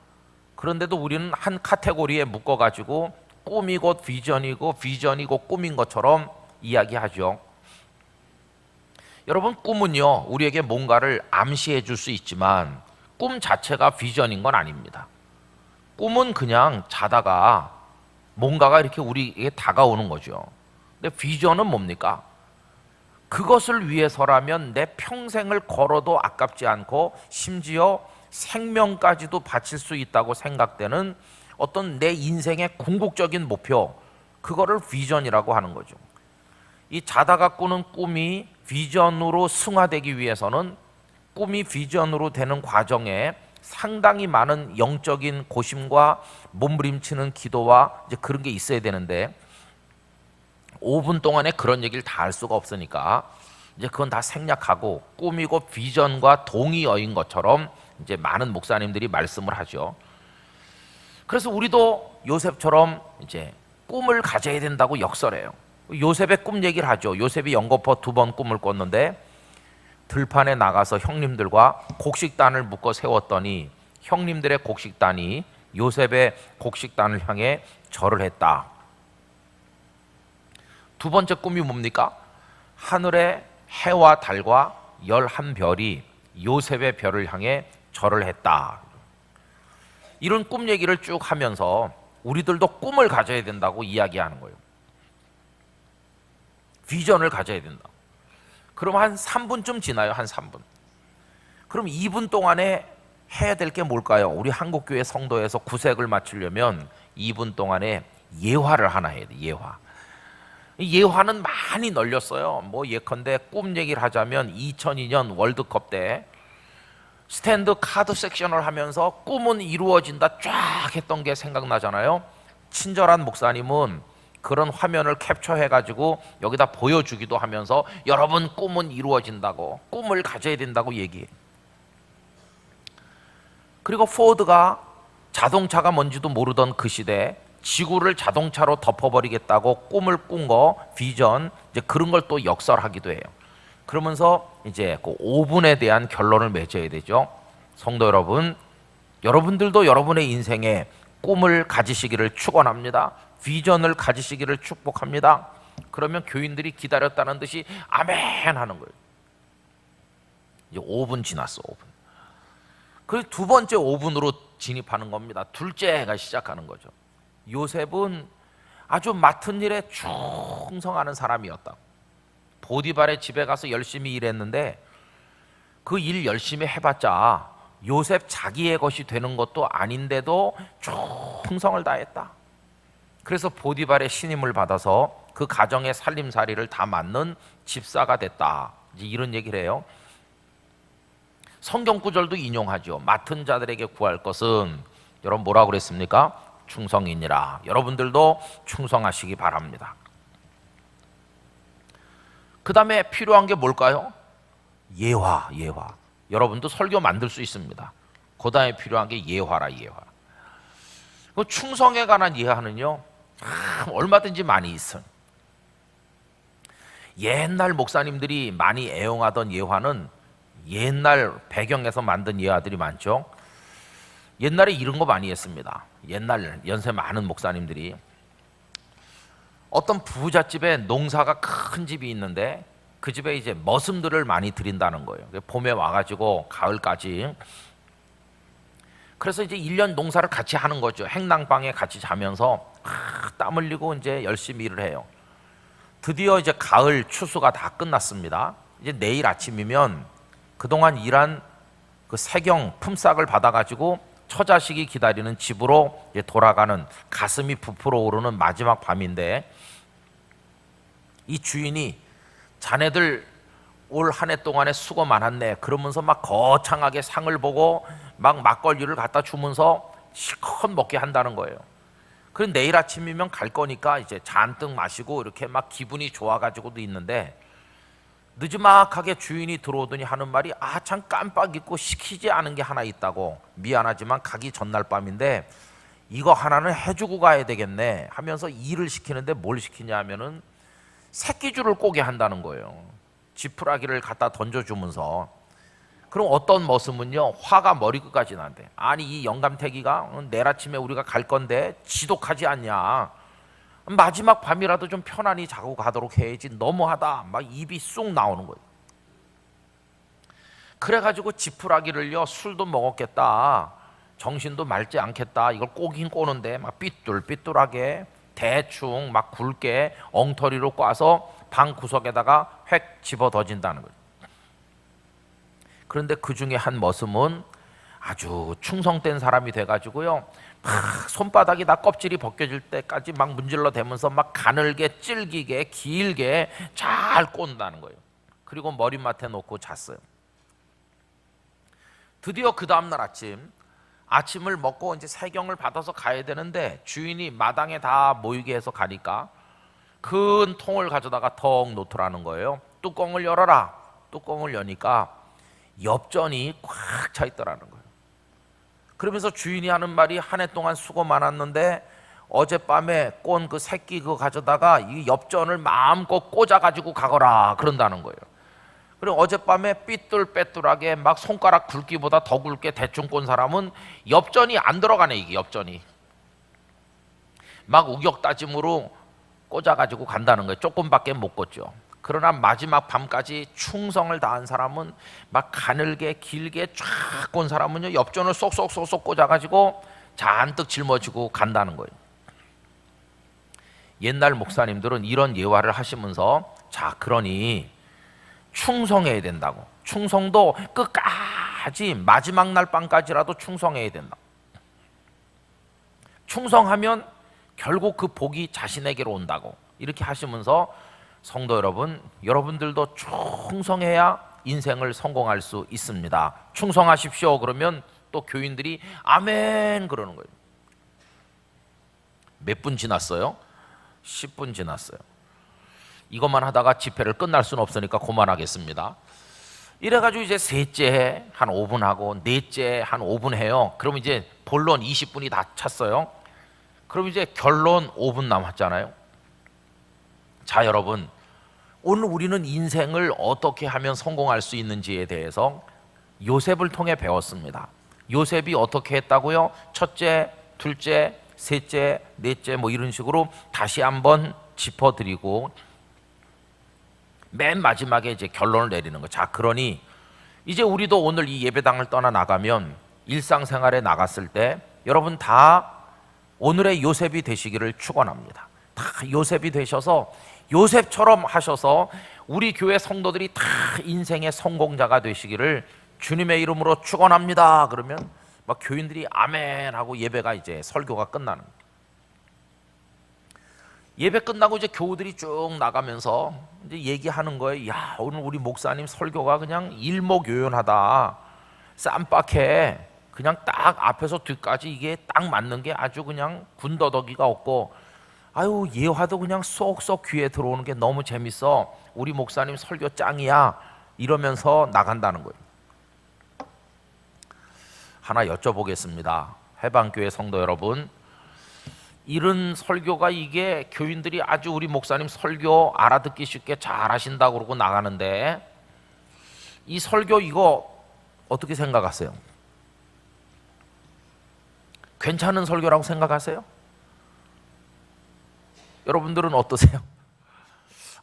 그런데도 우리는 한 카테고리에 묶어가지고 꿈이 곧 비전이고 비전이 곧 꿈인 것처럼 이야기하죠. 여러분 꿈은요 우리에게 뭔가를 암시해 줄 수 있지만 꿈 자체가 비전인 건 아닙니다. 꿈은 그냥 자다가 뭔가가 이렇게 우리에게 다가오는 거죠. 근데 비전은 뭡니까? 그것을 위해서라면 내 평생을 걸어도 아깝지 않고 심지어 생명까지도 바칠 수 있다고 생각되는 어떤 내 인생의 궁극적인 목표, 그거를 비전이라고 하는 거죠. 이 자다가 꾸는 꿈이 비전으로 승화되기 위해서는 꿈이 비전으로 되는 과정에 상당히 많은 영적인 고심과 몸부림치는 기도와 이제 그런 게 있어야 되는데 5분 동안에 그런 얘기를 다 할 수가 없으니까 이제 그건 다 생략하고 꿈이고 비전과 동의어인 것처럼 이제 많은 목사님들이 말씀을 하죠. 그래서 우리도 요셉처럼 이제 꿈을 가져야 된다고 역설해요. 요셉의 꿈 얘기를 하죠. 요셉이 연거푸 2번 꿈을 꿨는데 들판에 나가서 형님들과 곡식단을 묶어 세웠더니 형님들의 곡식단이 요셉의 곡식단을 향해 절을 했다. 두 번째 꿈이 뭡니까? 하늘의 해와 달과 11별이 요셉의 별을 향해 절을 했다. 이런 꿈 얘기를 쭉 하면서 우리들도 꿈을 가져야 된다고 이야기하는 거예요. 비전을 가져야 된다. 그럼 한 3분쯤 지나요. 한 3분. 그럼 2분 동안에 해야 될 게 뭘까요? 우리 한국교회 성도에서 구색을 맞추려면 2분 동안에 예화를 하나 해야 돼. 예화. 예화는 많이 널렸어요. 뭐 예컨대 꿈 얘기를 하자면 2002년 월드컵 때 스탠드 카드 섹션을 하면서 꿈은 이루어진다 쫙 했던 게 생각나잖아요. 친절한 목사님은 그런 화면을 캡처해가지고 여기다 보여주기도 하면서 여러분 꿈은 이루어진다고, 꿈을 가져야 된다고 얘기해. 그리고 포드가 자동차가 뭔지도 모르던 그 시대에 지구를 자동차로 덮어버리겠다고 꿈을 꾼 거, 비전, 이제 그런 걸 또 역설하기도 해요. 그러면서 이제 그 5분에 대한 결론을 맺어야 되죠. 성도 여러분, 여러분들도 여러분의 인생에 꿈을 가지시기를 축원합니다. 비전을 가지시기를 축복합니다. 그러면 교인들이 기다렸다는 듯이 아멘 하는 거예요. 이제 5분 지났어. 5분. 그 두 번째 5분으로 진입하는 겁니다. 둘째가 시작하는 거죠. 요셉은 아주 맡은 일에 충성하는 사람이었다. 보디발의 집에 가서 열심히 일했는데 그 일 열심히 해봤자 요셉 자기의 것이 되는 것도 아닌데도 충성을 다했다. 그래서 보디발의 신임을 받아서 그 가정의 살림살이를 다 맡는 집사가 됐다. 이제 이런 얘기를 해요. 성경 구절도 인용하죠. 맡은 자들에게 구할 것은 여러분 뭐라고 그랬습니까? 충성이니라. 여러분들도 충성하시기 바랍니다. 그 다음에 필요한 게 뭘까요? 예화. 여러분도 설교 만들 수 있습니다. 그 다음에 필요한 게 예화라. 그 충성에 관한 예화는요 얼마든지 많이 있어요. 옛날 목사님들이 많이 애용하던 예화는 옛날 배경에서 만든 예화들이 많죠. 옛날에 이런 거 많이 했습니다. 옛날 연세 많은 목사님들이 어떤 부잣집에 농사가 큰 집이 있는데 그 집에 이제 머슴들을 많이 들인다는 거예요. 봄에 와가지고 가을까지. 그래서 이제 1년 농사를 같이 하는 거죠. 행랑방에 같이 자면서 땀 흘리고 이제 열심히 일을 해요. 드디어 이제 가을 추수가 다 끝났습니다. 이제 내일 아침이면 그동안 일한 그 세경 품삯을 받아가지고 처자식이 기다리는 집으로 이제 돌아가는 가슴이 부풀어 오르는 마지막 밤인데 이 주인이 자네들 올 한 해 동안에 수고 많았네 그러면서 막 거창하게 상을 보고 막 막걸리를 갖다 주면서 실컷 먹게 한다는 거예요. 그럼 내일 아침이면 갈 거니까 이제 잔뜩 마시고 이렇게 막 기분이 좋아가지고도 있는데 느지막하게 주인이 들어오더니 하는 말이 아 참 깜빡 잊고 시키지 않은 게 하나 있다고. 미안하지만 가기 전날 밤인데 이거 하나는 해주고 가야 되겠네 하면서 일을 시키는데 뭘 시키냐 하면은 새끼줄을 꼬게 한다는 거예요. 지푸라기를 갖다 던져주면서. 그럼 어떤 머슴은요 화가 머리끝까지 난대. 아니 이 영감태기가 내일 아침에 우리가 갈 건데 지독하지 않냐, 마지막 밤이라도 좀 편안히 자고 가도록 해야지, 너무하다, 막 입이 쑥 나오는 거예요. 그래가지고 지푸라기를요 술도 먹었겠다 정신도 맑지 않겠다 이걸 꼬긴 꼬는데 막 삐뚤삐뚤하게 대충 막 굵게 엉터리로 꽈서 방 구석에다가 획 집어던진다는 거예요. 그런데 그 중에 한 머슴은 아주 충성된 사람이 돼가지고요 막 손바닥이 다 껍질이 벗겨질 때까지 막 문질러 대면서 막 가늘게 질기게 길게 잘 꼰다는 거예요. 그리고 머리맡에 놓고 잤어요. 드디어 그 다음날 아침을 먹고 이제 세경을 받아서 가야 되는데 주인이 마당에 다 모이게 해서 가니까 큰 통을 가져다가 턱 놓더라는 거예요. 뚜껑을 열어라. 뚜껑을 여니까 엽전이 꽉 차 있더라는 거예요. 그러면서 주인이 하는 말이 한 해 동안 수고 많았는데 어젯밤에 꼰 그 새끼 그거 가져다가 이 엽전을 마음껏 꽂아가지고 가거라 그런다는 거예요. 그리고 어젯밤에 삐뚤빼뚤하게 막 손가락 굵기보다 더 굵게 대충 꼰 사람은 엽전이 안 들어가네. 이게 엽전이 막 우격다짐으로 꽂아가지고 간다는 거예요. 조금밖에 못 꽂죠. 그러나 마지막 밤까지 충성을 다한 사람은 막 가늘게 길게 쫙 꼰 사람은요 엽전을 쏙쏙쏙쏙 꽂아가지고 잔뜩 짊어지고 간다는 거예요. 옛날 목사님들은 이런 예화를 하시면서 자 그러니 충성해야 된다고. 충성도 끝까지 마지막 날 밤까지라도 충성해야 된다. 충성하면 결국 그 복이 자신에게로 온다고 이렇게 하시면서 성도 여러분, 여러분들도 충성해야 인생을 성공할 수 있습니다. 충성하십시오. 그러면 또 교인들이 아멘 그러는 거예요. 몇 분 지났어요? 10분 지났어요. 이것만 하다가 집회를 끝날 수는 없으니까 그만하겠습니다. 이래가지고 이제 셋째 해 한 5분 하고 넷째 한 5분 해요. 그럼 이제 본론 20분이 다 찼어요. 그럼 이제 결론 5분 남았잖아요. 자 여러분, 오늘 우리는 인생을 어떻게 하면 성공할 수 있는지에 대해서 요셉을 통해 배웠습니다. 요셉이 어떻게 했다고요? 첫째, 둘째, 셋째, 넷째 뭐 이런 식으로 다시 한번 짚어드리고 맨 마지막에 이제 결론을 내리는 거. 자 그러니 이제 우리도 오늘 이 예배당을 떠나 나가면 일상생활에 나갔을 때 여러분 다 오늘의 요셉이 되시기를 축원합니다. 다 요셉이 되셔서 요셉처럼 하셔서 우리 교회 성도들이 다 인생의 성공자가 되시기를 주님의 이름으로 축원합니다. 그러면 막 교인들이 아멘 하고 예배가 이제 설교가 끝나는 거예요. 예배 끝나고 이제 교우들이 쭉 나가면서 이제 얘기하는 거예요. 야 오늘 우리 목사님 설교가 그냥 일목요연하다, 쌈박해, 그냥 딱 앞에서 뒤까지 이게 딱 맞는 게 아주 그냥 군더더기가 없고 아유 예화도 그냥 쏙쏙 귀에 들어오는 게 너무 재밌어, 우리 목사님 설교 짱이야 이러면서 나간다는 거예요. 하나 여쭤보겠습니다. 해방교회 성도 여러분, 이런 설교가 이게 교인들이 아주 우리 목사님 설교 알아듣기 쉽게 잘 하신다고 그러고 나가는데 이 설교 이거 어떻게 생각하세요? 괜찮은 설교라고 생각하세요? 여러분들은 어떠세요?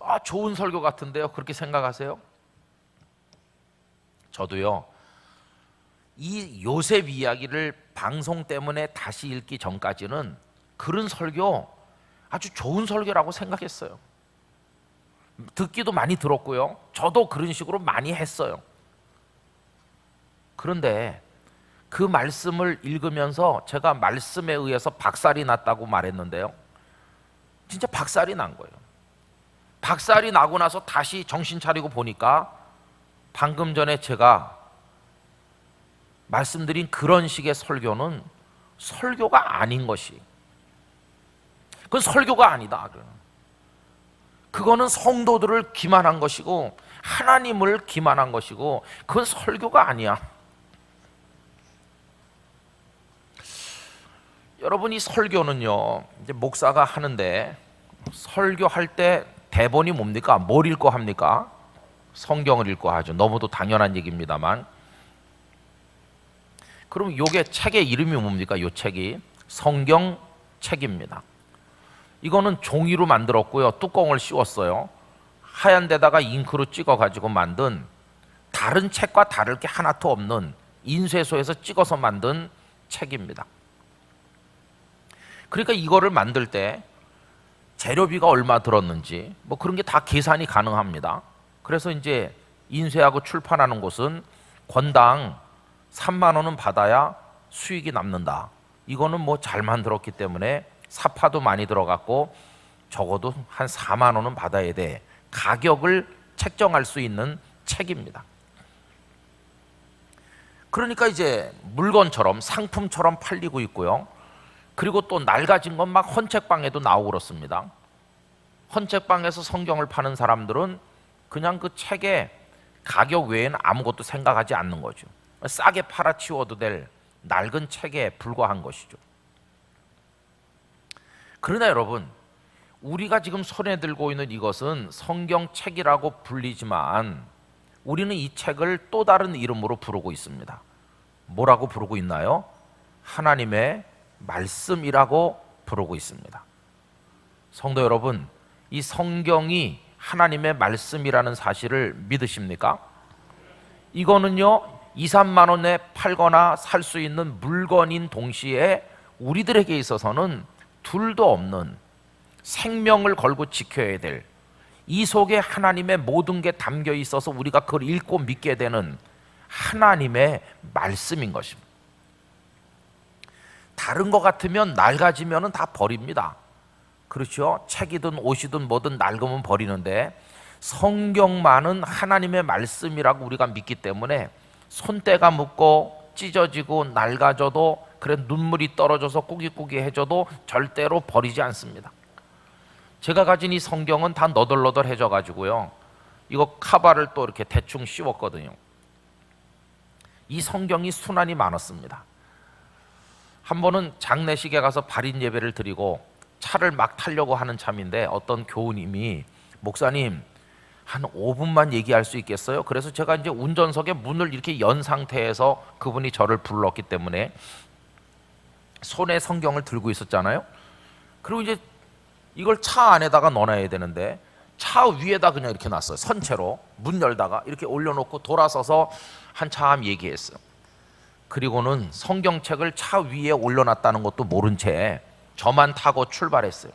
아, 좋은 설교 같은데요? 그렇게 생각하세요? 저도요, 이 요셉 이야기를 방송 때문에 다시 읽기 전까지는 그런 설교 아주 좋은 설교라고 생각했어요. 듣기도 많이 들었고요, 저도 그런 식으로 많이 했어요. 그런데 그 말씀을 읽으면서 제가 말씀에 의해서 박살이 났다고 말했는데요, 진짜 박살이 난 거예요. 박살이 나고 나서 다시 정신 차리고 보니까 방금 전에 제가 말씀드린 그런 식의 설교는 설교가 아닌 것이, 그건 설교가 아니다. 그거는 성도들을 기만한 것이고 하나님을 기만한 것이고 그건 설교가 아니야. 여러분이 설교는요, 이제 목사가 하는데 설교할 때 대본이 뭡니까? 뭘 읽고 합니까? 성경을 읽고 하죠. 너무도 당연한 얘기입니다만, 그럼 요게 책의 이름이 뭡니까? 요 책이 성경책입니다. 이거는 종이로 만들었고요, 뚜껑을 씌웠어요. 하얀 데다가 잉크로 찍어 가지고 만든, 다른 책과 다를 게 하나도 없는 인쇄소에서 찍어서 만든 책입니다. 그러니까 이거를 만들 때 재료비가 얼마 들었는지 뭐 그런 게 다 계산이 가능합니다. 그래서 이제 인쇄하고 출판하는 곳은 권당 3만 원은 받아야 수익이 남는다. 이거는 뭐 잘 만들었기 때문에 사파도 많이 들어갔고 적어도 한 4만 원은 받아야 돼. 가격을 책정할 수 있는 책입니다. 그러니까 이제 물건처럼, 상품처럼 팔리고 있고요. 그리고 또 낡아진 건 막 헌책방에도 나오고 그렇습니다. 헌책방에서 성경을 파는 사람들은 그냥 그 책의 가격 외에는 아무것도 생각하지 않는 거죠. 싸게 팔아치워도 될 낡은 책에 불과한 것이죠. 그러나 여러분, 우리가 지금 손에 들고 있는 이것은 성경책이라고 불리지만 우리는 이 책을 또 다른 이름으로 부르고 있습니다. 뭐라고 부르고 있나요? 하나님의 말씀이라고 부르고 있습니다. 성도 여러분, 이 성경이 하나님의 말씀이라는 사실을 믿으십니까? 이거는요, 2, 3만 원에 팔거나 살 수 있는 물건인 동시에 우리들에게 있어서는 둘도 없는, 생명을 걸고 지켜야 될, 이 속에 하나님의 모든 게 담겨 있어서 우리가 그걸 읽고 믿게 되는 하나님의 말씀인 것입니다. 다른 것 같으면 낡아지면 다 버립니다. 그렇죠? 책이든 옷이든 뭐든 낡으면 버리는데 성경만은 하나님의 말씀이라고 우리가 믿기 때문에 손때가 묻고 찢어지고 낡아져도, 그래 눈물이 떨어져서 꾸깃꾸깃해져도 절대로 버리지 않습니다. 제가 가진 이 성경은 다 너덜너덜해져 가지고요, 이거 카바를 또 이렇게 대충 씌웠거든요. 이 성경이 수난이 많았습니다. 한 번은 장례식에 가서 발인 예배를 드리고 차를 막 타려고 하는 참인데 어떤 교우님이, 목사님 한 5분만 얘기할 수 있겠어요? 그래서 제가 이제 운전석에 문을 이렇게 연 상태에서 그분이 저를 불렀기 때문에 손에 성경을 들고 있었잖아요. 그리고 이제 이걸 차 안에다가 넣어놔야 되는데 차 위에다 그냥 이렇게 놨어요. 선체로 문 열다가 이렇게 올려놓고 돌아서서 한참 얘기했어요. 그리고는 성경책을 차 위에 올려놨다는 것도 모른 채 저만 타고 출발했어요.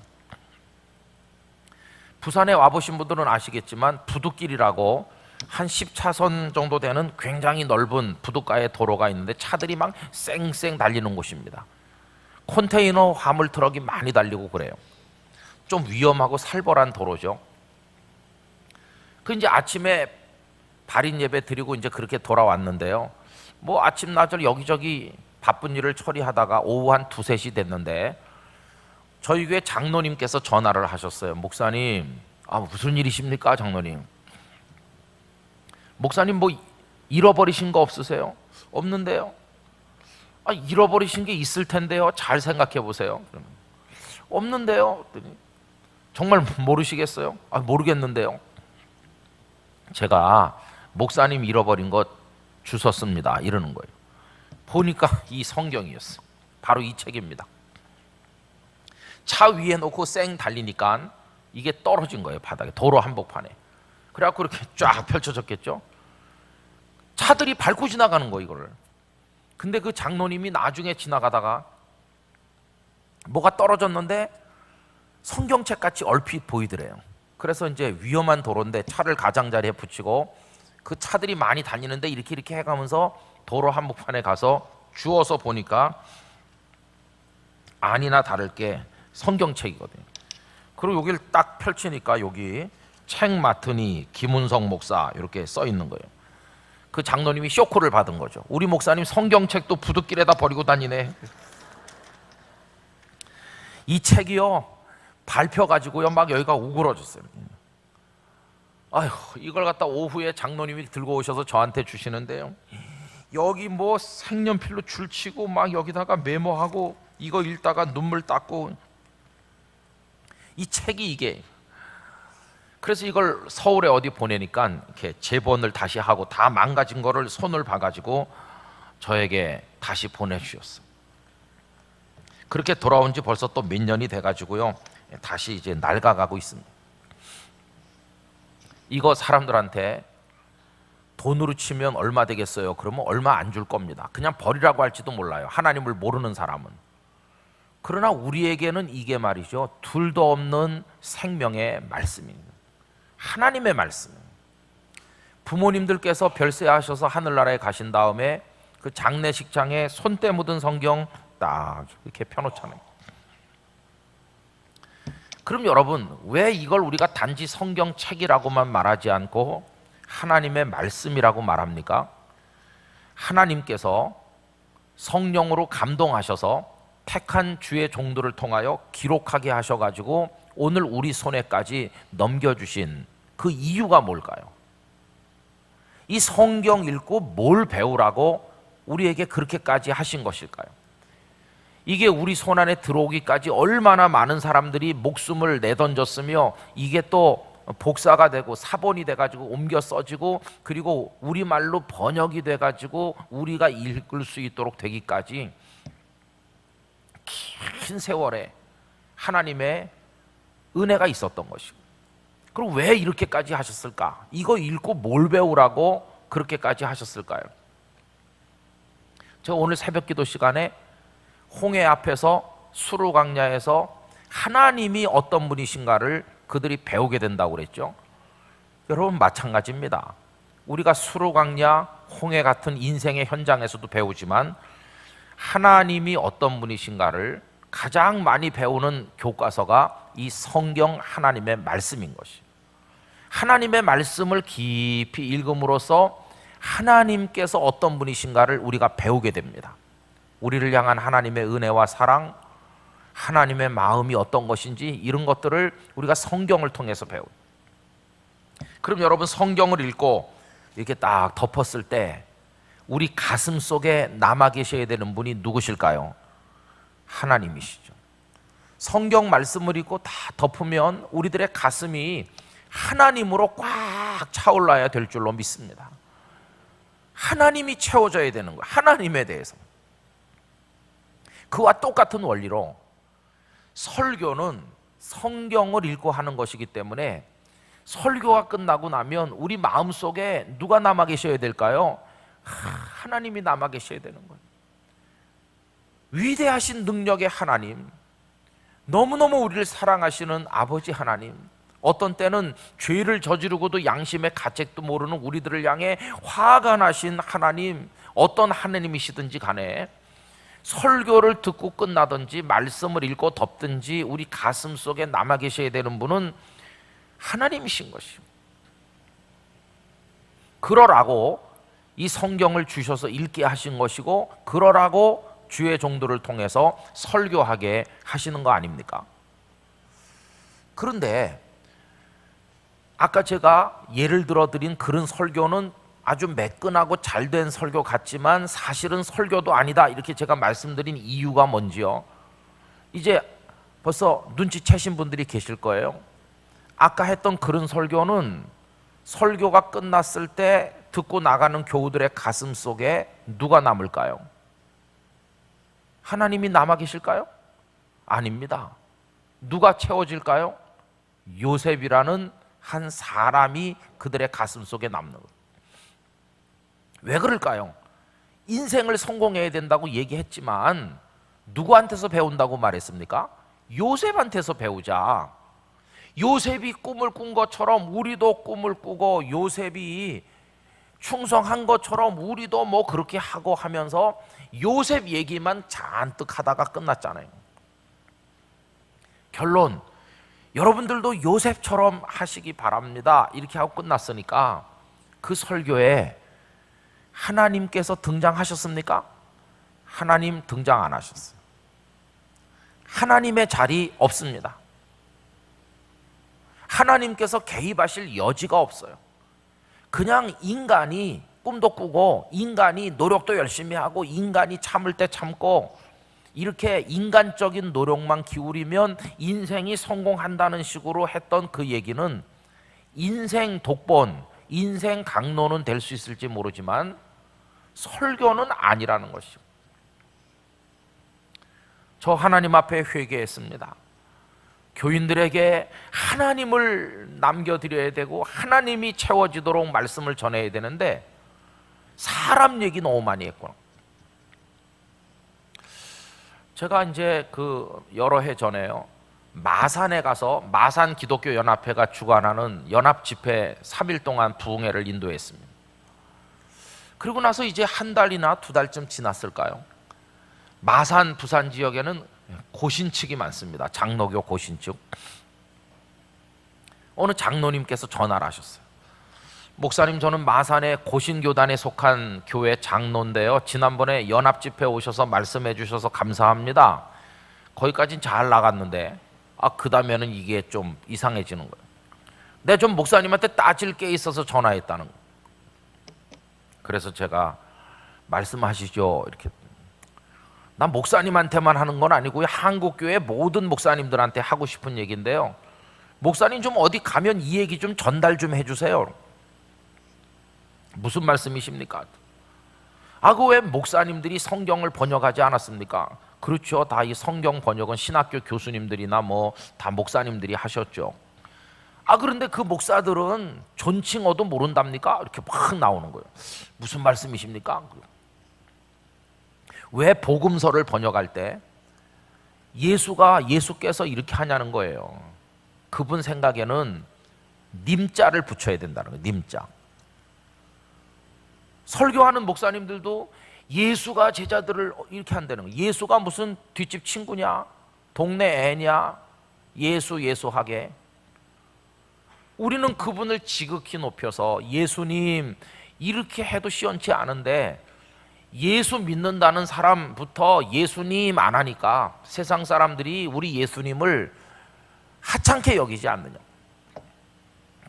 부산에 와보신 분들은 아시겠지만 부두길이라고 한 10차선 정도 되는 굉장히 넓은 부둣가의 도로가 있는데 차들이 막 쌩쌩 달리는 곳입니다. 컨테이너 화물 트럭이 많이 달리고 그래요. 좀 위험하고 살벌한 도로죠. 그 이제 아침에 발인 예배 드리고 이제 그렇게 돌아왔는데요. 뭐 아침 낮을 여기저기 바쁜 일을 처리하다가 오후 한 2, 3시 됐는데 저희 교회 장로님께서 전화를 하셨어요. 목사님, 무슨 일이십니까, 장로님? 목사님 뭐 잃어버리신 거 없으세요? 없는데요. 잃어버리신 게 있을 텐데요. 잘 생각해 보세요. 없는데요. 정말 모르시겠어요? 모르겠는데요. 제가 목사님 잃어버린 것 주웠습니다. 이러는 거예요. 보니까 이 성경이었어. 바로 이 책입니다. 차 위에 놓고 쌩 달리니까 이게 떨어진 거예요, 바닥에. 도로 한복판에. 그래갖고 이렇게 쫙 펼쳐졌겠죠. 차들이 밟고 지나가는 거, 이거를. 근데 그 장로님이 나중에 지나가다가 뭐가 떨어졌는데 성경책 같이 얼핏 보이더래요. 그래서 이제 위험한 도로인데 차를 가장자리에 붙이고 그 차들이 많이 다니는데 이렇게 해가면서 도로 한복판에 가서 주워서 보니까 아니나 다를게 성경책이거든요. 그리고 여기를 딱 펼치니까 여기 책 맡으니 김은성 목사 이렇게 써 있는 거예요. 그 장로님이 쇼크를 받은 거죠. 우리 목사님 성경책도 부둣길에다 버리고 다니네. 이 책이요, 밟혀가지고요 막 여기가 우그러졌어요. 아휴, 이걸 갖다 오후에 장로님이 들고 오셔서 저한테 주시는데요, 여기 뭐 색연필로 줄치고 막 여기다가 메모하고 이거 읽다가 눈물 닦고, 이 책이 이게. 그래서 이걸 서울에 어디 보내니까 이렇게 재본을 다시 하고 다 망가진 거를 손을 봐가지고 저에게 다시 보내주셨어. 그렇게 돌아온 지 벌써 또 몇 년이 돼가지고요 다시 이제 낡아가고 있습니다. 이거 사람들한테 돈으로 치면 얼마 되겠어요? 그러면 얼마 안 줄 겁니다. 그냥 버리라고 할지도 몰라요, 하나님을 모르는 사람은. 그러나 우리에게는 이게 말이죠, 둘도 없는 생명의 말씀입니다. 하나님의 말씀. 부모님들께서 별세하셔서 하늘나라에 가신 다음에 그 장례식장에 손때 묻은 성경 딱 이렇게 펴놓잖아요. 그럼 여러분, 왜 이걸 우리가 단지 성경책이라고만 말하지 않고 하나님의 말씀이라고 말합니까? 하나님께서 성령으로 감동하셔서 택한 주의 종들을 통하여 기록하게 하셔가지고 오늘 우리 손에까지 넘겨주신 그 이유가 뭘까요? 이 성경 읽고 뭘 배우라고 우리에게 그렇게까지 하신 것일까요? 이게 우리 손 안에 들어오기까지 얼마나 많은 사람들이 목숨을 내던졌으며 이게 또 복사가 되고 사본이 돼가지고 옮겨 써지고 그리고 우리말로 번역이 돼가지고 우리가 읽을 수 있도록 되기까지 긴 세월에 하나님의 은혜가 있었던 것이고, 그럼 왜 이렇게까지 하셨을까? 이거 읽고 뭘 배우라고 그렇게까지 하셨을까요? 제가 오늘 새벽기도 시간에 홍해 앞에서 수르광야에서 하나님이 어떤 분이신가를 그들이 배우게 된다고 그랬죠. 여러분, 마찬가지입니다. 우리가 수르광야, 홍해 같은 인생의 현장에서도 배우지만 하나님이 어떤 분이신가를 가장 많이 배우는 교과서가 이 성경 하나님의 말씀인 것이에요. 하나님의 말씀을 깊이 읽음으로써 하나님께서 어떤 분이신가를 우리가 배우게 됩니다. 우리를 향한 하나님의 은혜와 사랑, 하나님의 마음이 어떤 것인지 이런 것들을 우리가 성경을 통해서 배워요. 그럼 여러분, 성경을 읽고 이렇게 딱 덮었을 때 우리 가슴 속에 남아 계셔야 되는 분이 누구실까요? 하나님이시죠. 성경 말씀을 읽고 다 덮으면 우리들의 가슴이 하나님으로 꽉 차올라야 될 줄로 믿습니다. 하나님이 채워져야 되는 거예요. 하나님에 대해서. 그와 똑같은 원리로 설교는 성경을 읽고 하는 것이기 때문에 설교가 끝나고 나면 우리 마음속에 누가 남아 계셔야 될까요? 하나님이 남아 계셔야 되는 거예요. 위대하신 능력의 하나님, 너무너무 우리를 사랑하시는 아버지 하나님, 어떤 때는 죄를 저지르고도 양심의 가책도 모르는 우리들을 향해 화가 나신 하나님, 어떤 하나님이시든지 간에 설교를 듣고 끝나든지 말씀을 읽고 덮든지 우리 가슴 속에 남아 계셔야 되는 분은 하나님이신 것이요. 그러라고 이 성경을 주셔서 읽게 하신 것이고, 그러라고 주의 종들을 통해서 설교하게 하시는 거 아닙니까? 그런데 아까 제가 예를 들어 드린 그런 설교는 아주 매끈하고 잘된 설교 같지만 사실은 설교도 아니다, 이렇게 제가 말씀드린 이유가 뭔지요? 이제 벌써 눈치채신 분들이 계실 거예요. 아까 했던 그런 설교는 설교가 끝났을 때 듣고 나가는 교우들의 가슴 속에 누가 남을까요? 하나님이 남아 계실까요? 아닙니다. 누가 채워질까요? 요셉이라는 한 사람이 그들의 가슴 속에 남는 거예요. 왜 그럴까요? 인생을 성공해야 된다고 얘기했지만 누구한테서 배운다고 말했습니까? 요셉한테서 배우자. 요셉이 꿈을 꾼 것처럼 우리도 꿈을 꾸고, 요셉이 충성한 것처럼 우리도 뭐 그렇게 하고 하면서 요셉 얘기만 잔뜩 하다가 끝났잖아요. 결론, 여러분들도 요셉처럼 하시기 바랍니다. 이렇게 하고 끝났으니까 그 설교에 하나님께서 등장하셨습니까? 하나님 등장 안 하셨어요. 하나님의 자리 없습니다. 하나님께서 개입하실 여지가 없어요. 그냥 인간이 꿈도 꾸고, 인간이 노력도 열심히 하고, 인간이 참을 때 참고, 이렇게 인간적인 노력만 기울이면 인생이 성공한다는 식으로 했던 그 얘기는 인생 독본, 인생 강론은 될 수 있을지 모르지만 설교는 아니라는 것이죠. 저 하나님 앞에 회개했습니다. 교인들에게 하나님을 남겨드려야 되고 하나님이 채워지도록 말씀을 전해야 되는데 사람 얘기 너무 많이 했구나. 제가 이제 그 여러 해 전에요, 마산에 가서 마산 기독교 연합회가 주관하는 연합 집회 3일 동안 부흥회를 인도했습니다. 그리고 나서 이제 한 달이나 두 달쯤 지났을까요? 마산 부산 지역에는 고신측이 많습니다. 장로교 고신측. 어느 장로님께서 전화를 하셨어요. 목사님, 저는 마산의 고신교단에 속한 교회 장로인데요, 지난번에 연합집회 오셔서 말씀해 주셔서 감사합니다. 거기까지는 잘 나갔는데 그 다음에는 이게 좀 이상해지는 거예요. 내가 좀 목사님한테 따질 게 있어서 전화했다는 거예요. 그래서 제가 말씀하시죠 이렇게. 난 목사님한테만 하는 건 아니고요, 한국교회 모든 목사님들한테 하고 싶은 얘기인데요, 목사님 좀 어디 가면 이 얘기 좀 전달 좀 해주세요. 무슨 말씀이십니까? 그 왜 목사님들이 성경을 번역하지 않았습니까? 그렇죠, 다 이 성경 번역은 신학교 교수님들이나 뭐 다 목사님들이 하셨죠. 그런데 그 목사들은 존칭어도 모른답니까? 이렇게 막 나오는 거예요. 무슨 말씀이십니까? 왜 복음서를 번역할 때 예수께서 이렇게 하냐는 거예요. 그분 생각에는 님자를 붙여야 된다는 거예요. 님자. 설교하는 목사님들도 예수가 제자들을 이렇게 한다는 거예요. 예수가 무슨 뒷집 친구냐, 동네 애냐, 예수하게. 우리는 그분을 지극히 높여서 예수님 이렇게 해도 시원치 않은데, 예수 믿는다는 사람부터 예수님 안 하니까 세상 사람들이 우리 예수님을 하찮게 여기지 않느냐.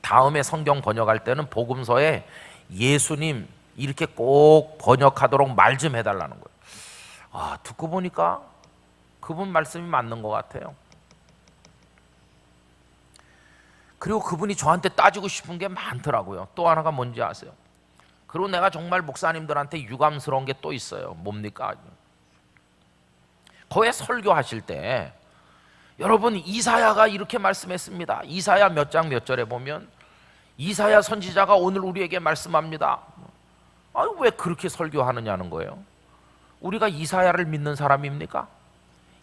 다음에 성경 번역할 때는 복음서에 예수님 이렇게 꼭 번역하도록 말 좀 해달라는 거예요. 듣고 보니까 그분 말씀이 맞는 것 같아요. 그리고 그분이 저한테 따지고 싶은 게 많더라고요. 또 하나가 뭔지 아세요? 그리고 내가 정말 목사님들한테 유감스러운 게 또 있어요. 뭡니까? 거기에 설교하실 때 여러분, 이사야가 이렇게 말씀했습니다. 이사야 몇 장 몇 절에 보면 이사야 선지자가 오늘 우리에게 말씀합니다. 왜 그렇게 설교하느냐는 거예요. 우리가 이사야를 믿는 사람입니까?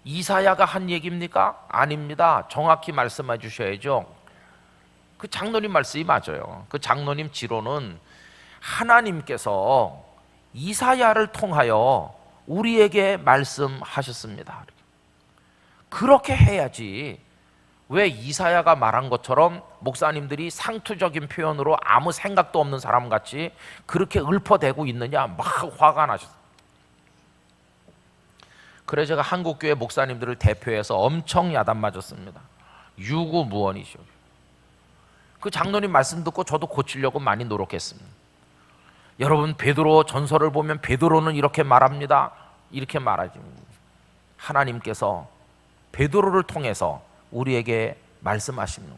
이사야가 한 얘기입니까? 아닙니다. 정확히 말씀해 주셔야죠. 그 장로님 말씀이 맞아요. 그 장로님 지론은 하나님께서 이사야를 통하여 우리에게 말씀하셨습니다. 그렇게 해야지 왜 이사야가 말한 것처럼 목사님들이 상투적인 표현으로 아무 생각도 없는 사람같이 그렇게 읊어대고 있느냐, 막 화가 나셨어요. 그래서 제가 한국교회 목사님들을 대표해서 엄청 야단 맞았습니다. 유구무원이죠. 그 장로님 말씀 듣고 저도 고치려고 많이 노력했습니다. 여러분, 베드로 전설을 보면 베드로는 이렇게 말합니다. 이렇게 말하지. 하나님께서 베드로를 통해서 우리에게 말씀하십니다.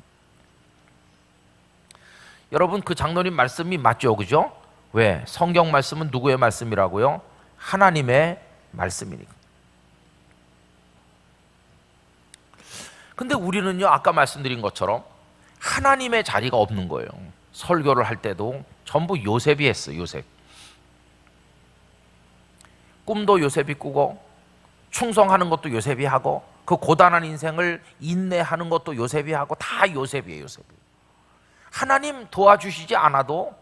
여러분, 그 장로님 말씀이 맞죠, 그죠? 왜? 성경 말씀은 누구의 말씀이라고요? 하나님의 말씀이니까. 근데 우리는요, 아까 말씀드린 것처럼 하나님의 자리가 없는 거예요. 설교를 할 때도 전부 요셉이 했어요. 요셉. 꿈도 요셉이 꾸고 충성하는 것도 요셉이 하고 그 고단한 인생을 인내하는 것도 요셉이 하고 다 요셉이에요. 요셉이. 하나님 도와주시지 않아도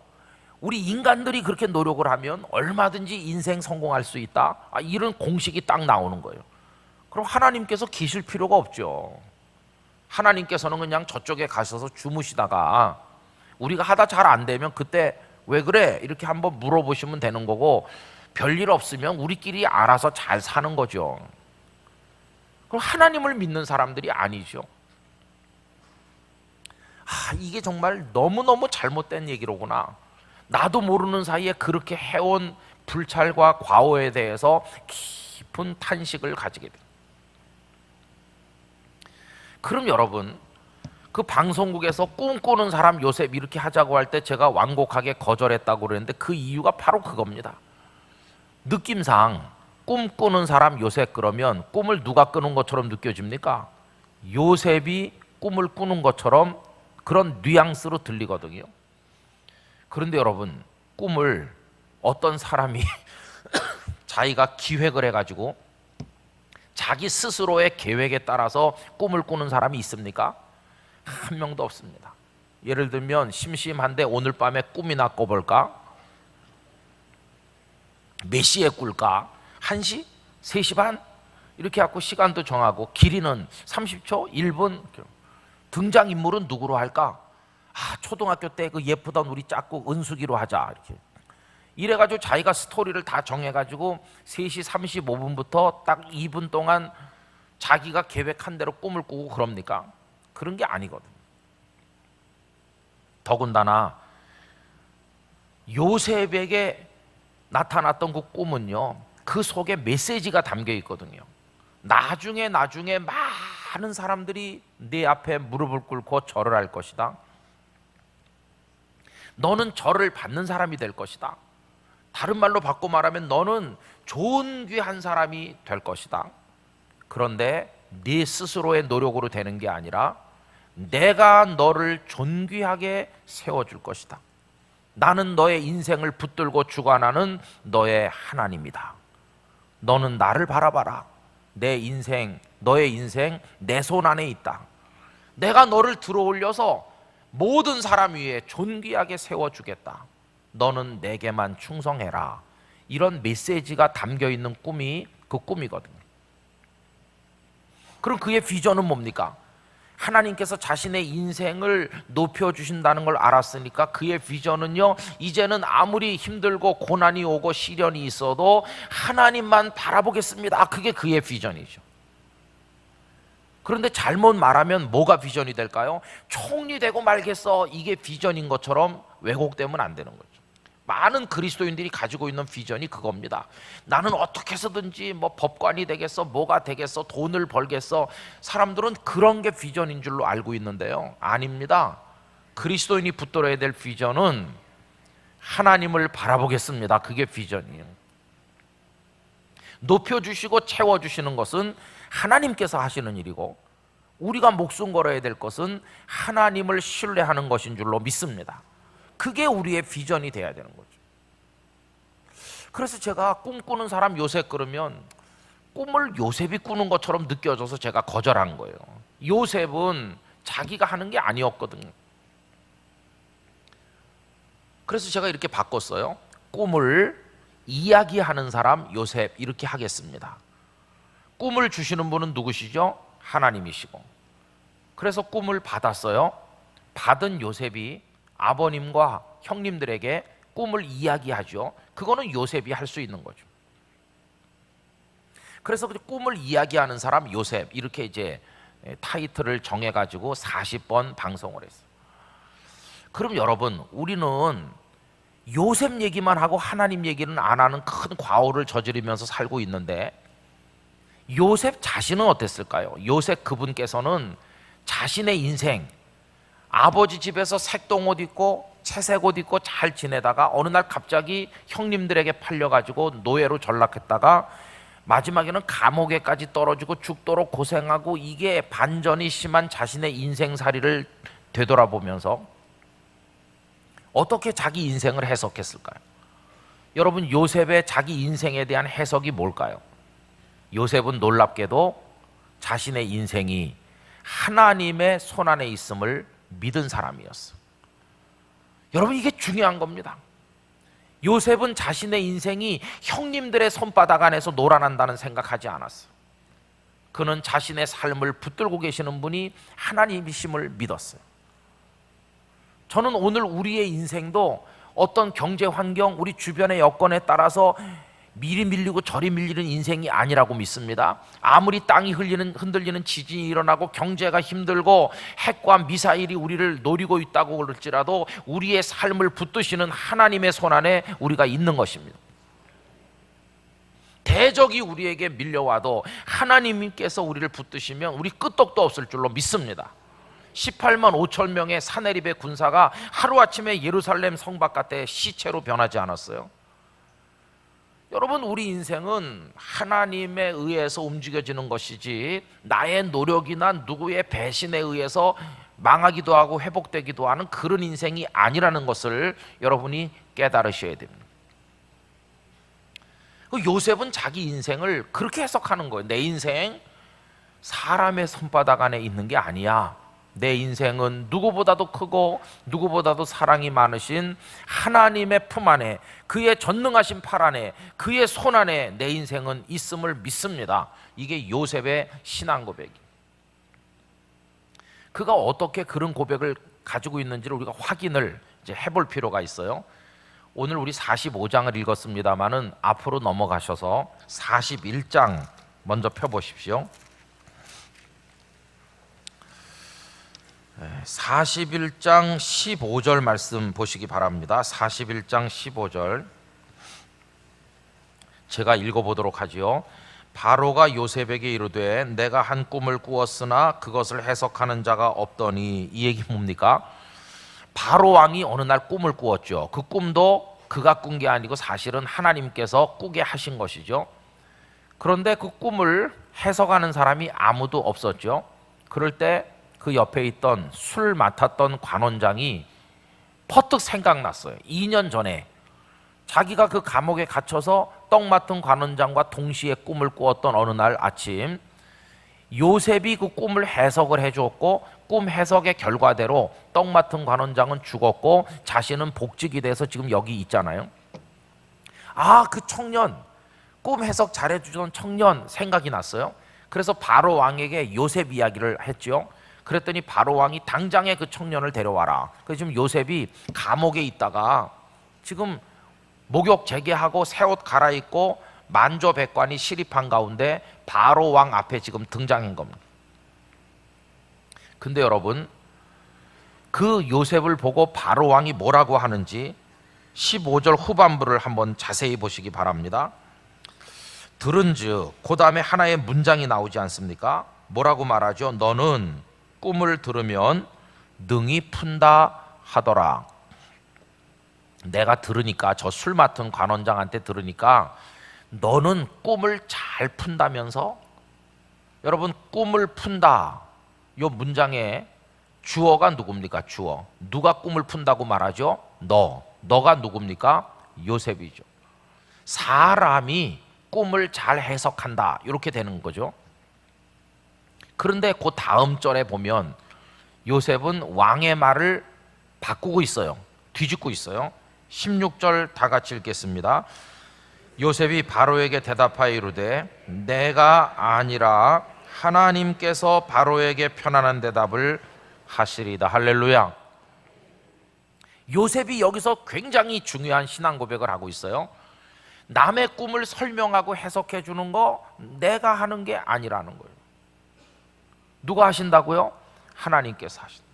우리 인간들이 그렇게 노력을 하면 얼마든지 인생 성공할 수 있다, 이런 공식이 딱 나오는 거예요. 그럼 하나님께서 계실 필요가 없죠. 하나님께서는 그냥 저쪽에 가셔서 주무시다가 우리가 하다 잘 안 되면 그때 왜 그래? 이렇게 한번 물어보시면 되는 거고, 별일 없으면 우리끼리 알아서 잘 사는 거죠. 그럼 하나님을 믿는 사람들이 아니죠. 이게 정말 너무너무 잘못된 얘기로구나. 나도 모르는 사이에 그렇게 해온 불찰과 과오에 대해서 깊은 탄식을 가지게 돼요. 그럼 여러분, 그 방송국에서 꿈꾸는 사람 요셉 이렇게 하자고 할 때 제가 완곡하게 거절했다고 그랬는데 그 이유가 바로 그겁니다. 느낌상 꿈꾸는 사람 요셉 그러면 꿈을 누가 꾸는 것처럼 느껴집니까? 요셉이 꿈을 꾸는 것처럼 그런 뉘앙스로 들리거든요. 그런데 여러분, 꿈을 어떤 사람이 자기가 기획을 해가지고 자기 스스로의 계획에 따라서 꿈을 꾸는 사람이 있습니까? 한 명도 없습니다. 예를 들면 심심한데 오늘 밤에 꿈이나 꿔볼까? 몇 시에 꿀까? 1시? 3시 반? 이렇게 하고 시간도 정하고 길이는 30초? 1분? 등장인물은 누구로 할까? 초등학교 때 그 예쁘던 우리 짝꿍 은숙이로 하자. 이렇게. 이래가지고 자기가 스토리를 다 정해가지고 3시 35분부터 딱 2분 동안 자기가 계획한 대로 꿈을 꾸고 그럽니까? 그런 게 아니거든. 더군다나 요셉에게 나타났던 그 꿈은요, 그 속에 메시지가 담겨 있거든요. 나중에 많은 사람들이 네 앞에 무릎을 꿇고 절을 할 것이다. 너는 절을 받는 사람이 될 것이다. 다른 말로 바꿔 말하면 너는 존귀한 사람이 될 것이다. 그런데 네 스스로의 노력으로 되는 게 아니라 내가 너를 존귀하게 세워줄 것이다. 나는 너의 인생을 붙들고 주관하는 너의 하나님이다. 너는 나를 바라봐라. 내 인생, 너의 인생 내 손 안에 있다. 내가 너를 들어올려서 모든 사람 위에 존귀하게 세워주겠다. 너는 내게만 충성해라. 이런 메시지가 담겨있는 꿈이 그 꿈이거든요. 그럼 그의 비전은 뭡니까? 하나님께서 자신의 인생을 높여주신다는 걸 알았으니까 그의 비전은요, 이제는 아무리 힘들고 고난이 오고 시련이 있어도 하나님만 바라보겠습니다. 그게 그의 비전이죠. 그런데 잘못 말하면 뭐가 비전이 될까요? 총리 되고 말겠어, 이게 비전인 것처럼 왜곡되면 안 되는 거죠. 많은 그리스도인들이 가지고 있는 비전이 그겁니다. 나는 어떻게 해서든지 뭐 법관이 되겠어, 뭐가 되겠어, 돈을 벌겠어. 사람들은 그런 게 비전인 줄로 알고 있는데요, 아닙니다. 그리스도인이 붙들어야 될 비전은 하나님을 바라보겠습니다. 그게 비전이에요. 높여주시고 채워주시는 것은 하나님께서 하시는 일이고, 우리가 목숨 걸어야 될 것은 하나님을 신뢰하는 것인 줄로 믿습니다. 그게 우리의 비전이 돼야 되는 거죠. 그래서 제가 꿈꾸는 사람 요셉 그러면 꿈을 요셉이 꾸는 것처럼 느껴져서 제가 거절한 거예요. 요셉은 자기가 하는 게 아니었거든요. 그래서 제가 이렇게 바꿨어요. 꿈을 이야기하는 사람 요셉 이렇게 하겠습니다. 꿈을 주시는 분은 누구시죠? 하나님이시고. 그래서 꿈을 받았어요. 받은 요셉이 아버님과 형님들에게 꿈을 이야기하죠. 그거는 요셉이 할 수 있는 거죠. 그래서 꿈을 이야기하는 사람 요셉 이렇게 이제 타이틀을 정해가지고 40번 방송을 했어요. 그럼 여러분, 우리는 요셉 얘기만 하고 하나님 얘기는 안 하는 큰 과오를 저지르면서 살고 있는데, 요셉 자신은 어땠을까요? 요셉 그분께서는 자신의 인생, 아버지 집에서 색동옷 입고 채색 옷 입고 잘 지내다가 어느 날 갑자기 형님들에게 팔려가지고 노예로 전락했다가 마지막에는 감옥에까지 떨어지고 죽도록 고생하고 이게 반전이 심한 자신의 인생살이를 되돌아보면서 어떻게 자기 인생을 해석했을까요? 여러분, 요셉의 자기 인생에 대한 해석이 뭘까요? 요셉은 놀랍게도 자신의 인생이 하나님의 손안에 있음을 믿은 사람이었어요. 여러분, 이게 중요한 겁니다. 요셉은 자신의 인생이 형님들의 손바닥 안에서 놀아난다는 생각하지 않았어요. 그는 자신의 삶을 붙들고 계시는 분이 하나님이심을 믿었어요. 저는 오늘 우리의 인생도 어떤 경제 환경, 우리 주변의 여건에 따라서 미리 밀리고 저리 밀리는 인생이 아니라고 믿습니다. 아무리 땅이 흔들리는 지진이 일어나고 경제가 힘들고 핵과 미사일이 우리를 노리고 있다고 그럴지라도 우리의 삶을 붙드시는 하나님의 손안에 우리가 있는 것입니다. 대적이 우리에게 밀려와도 하나님께서 우리를 붙드시면 우리 끄떡도 없을 줄로 믿습니다. 18만 5천 명의 사내립의 군사가 하루아침에 예루살렘 성 바깥에 시체로 변하지 않았어요. 여러분, 우리 인생은 하나님에 의해서 움직여지는 것이지 나의 노력이나 누구의 배신에 의해서 망하기도 하고 회복되기도 하는 그런 인생이 아니라는 것을 여러분이 깨달으셔야 됩니다. 요셉은 자기 인생을 그렇게 해석하는 거예요. 내 인생 사람의 손바닥 안에 있는 게 아니야. 내 인생은 누구보다도 크고 누구보다도 사랑이 많으신 하나님의 품 안에, 그의 전능하신 팔 안에, 그의 손 안에 내 인생은 있음을 믿습니다. 이게 요셉의 신앙 고백이. 그가 어떻게 그런 고백을 가지고 있는지를 우리가 확인을 이제 해볼 필요가 있어요. 오늘 우리 45장을 읽었습니다마는 앞으로 넘어가셔서 41장 먼저 펴보십시오. 41장 15절 말씀 보시기 바랍니다. 41장 15절 제가 읽어보도록 하지요. 바로가 요셉에게 이르되 내가 한 꿈을 꾸었으나 그것을 해석하는 자가 없더니. 이 얘기 뭡니까? 바로 왕이 어느 날 꿈을 꾸었죠. 그 꿈도 그가 꾼 게 아니고 사실은 하나님께서 꾸게 하신 것이죠. 그런데 그 꿈을 해석하는 사람이 아무도 없었죠. 그럴 때 그 옆에 있던 술 맡았던 관원장이 퍼뜩 생각났어요. 2년 전에 자기가 그 감옥에 갇혀서 떡 맡은 관원장과 동시에 꿈을 꾸었던 어느 날 아침, 요셉이 그 꿈을 해석을 해주었고 꿈 해석의 결과대로 떡 맡은 관원장은 죽었고 자신은 복직이 돼서 지금 여기 있잖아요. 그 청년, 꿈 해석 잘해주던 청년 생각이 났어요. 그래서 바로 왕에게 요셉 이야기를 했죠. 그랬더니 바로 왕이 당장에 그 청년을 데려와라. 그래서 지금 요셉이 감옥에 있다가 지금 목욕 재개하고 새 옷 갈아입고 만조백관이 시립한 가운데 바로 왕 앞에 지금 등장한 겁니다. 근데 여러분, 그 요셉을 보고 바로 왕이 뭐라고 하는지 15절 후반부를 한번 자세히 보시기 바랍니다. 들은즉, 그 다음에 하나의 문장이 나오지 않습니까? 뭐라고 말하죠? 너는 꿈을 들으면 능히 푼다 하더라. 내가 들으니까, 저 술 맡은 관원장한테 들으니까 너는 꿈을 잘 푼다면서? 여러분, 꿈을 푼다, 이 문장의 주어가 누굽니까? 주어. 누가 꿈을 푼다고 말하죠? 너가 누굽니까? 요셉이죠. 사람이 꿈을 잘 해석한다, 이렇게 되는 거죠. 그런데 그 다음 절에 보면 요셉은 왕의 말을 바꾸고 있어요. 뒤집고 있어요. 16절 다 같이 읽겠습니다. 요셉이 바로에게 대답하여 이르되 내가 아니라 하나님께서 바로에게 편안한 대답을 하시리다. 할렐루야. 요셉이 여기서 굉장히 중요한 신앙 고백을 하고 있어요. 남의 꿈을 설명하고 해석해 주는 거 내가 하는 게 아니라는 거예요. 누가 하신다고요? 하나님께서 하신다.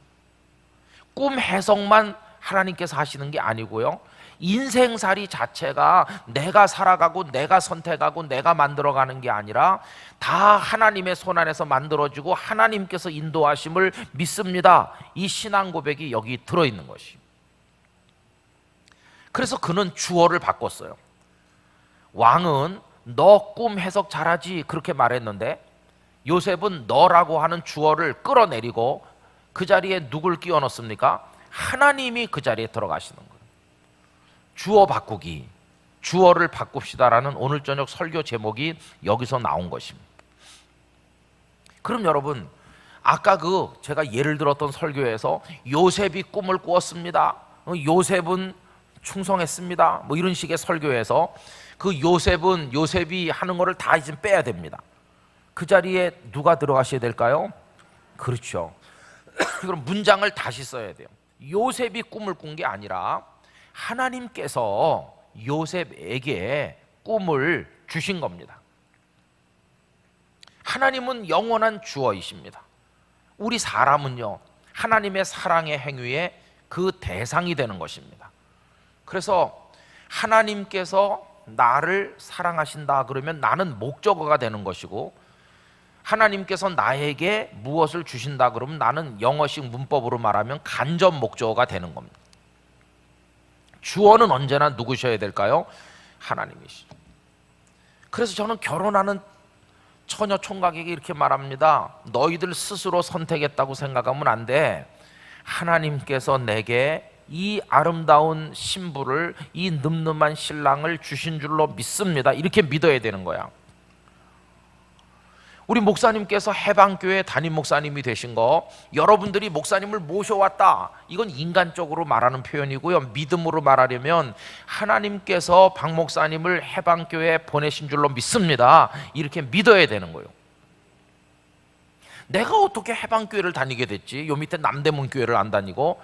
꿈 해석만 하나님께서 하시는 게 아니고요, 인생살이 자체가 내가 살아가고 내가 선택하고 내가 만들어가는 게 아니라 다 하나님의 손안에서 만들어지고 하나님께서 인도하심을 믿습니다. 이 신앙 고백이 여기 들어있는 것이. 그래서 그는 주어를 바꿨어요. 왕은 너 꿈 해석 잘하지 그렇게 말했는데 요셉은 너라고 하는 주어를 끌어내리고 그 자리에 누굴 끼워 넣습니까? 하나님이 그 자리에 들어가시는 거예요. 주어 바꾸기, 주어를 바꿉시다라는 오늘 저녁 설교 제목이 여기서 나온 것입니다. 그럼 여러분, 아까 제가 예를 들었던 설교에서 요셉이 꿈을 꾸었습니다, 요셉은 충성했습니다, 뭐 이런 식의 설교에서 그 요셉이 하는 거를 다 이제 빼야 됩니다. 그 자리에 누가 들어가셔야 될까요? 그렇죠. 그럼 문장을 다시 써야 돼요. 요셉이 꿈을 꾼 게 아니라 하나님께서 요셉에게 꿈을 주신 겁니다. 하나님은 영원한 주어이십니다. 우리 사람은요, 하나님의 사랑의 행위에 그 대상이 되는 것입니다. 그래서 하나님께서 나를 사랑하신다 그러면 나는 목적어가 되는 것이고, 하나님께서 나에게 무엇을 주신다 그러면 나는 영어식 문법으로 말하면 간접 목적어가 되는 겁니다. 주어는 언제나 누구셔야 될까요? 하나님이시죠. 그래서 저는 결혼하는 처녀 총각에게 이렇게 말합니다. 너희들 스스로 선택했다고 생각하면 안 돼. 하나님께서 내게 이 아름다운 신부를, 이 늠름한 신랑을 주신 줄로 믿습니다. 이렇게 믿어야 되는 거야. 우리 목사님께서 해방교회 담임 목사님이 되신 거, 여러분들이 목사님을 모셔왔다, 이건 인간적으로 말하는 표현이고요. 믿음으로 말하려면 하나님께서 박 목사님을 해방교회에 보내신 줄로 믿습니다, 이렇게 믿어야 되는 거예요. 내가 어떻게 해방교회를 다니게 됐지? 요 밑에 남대문 교회를 안 다니고,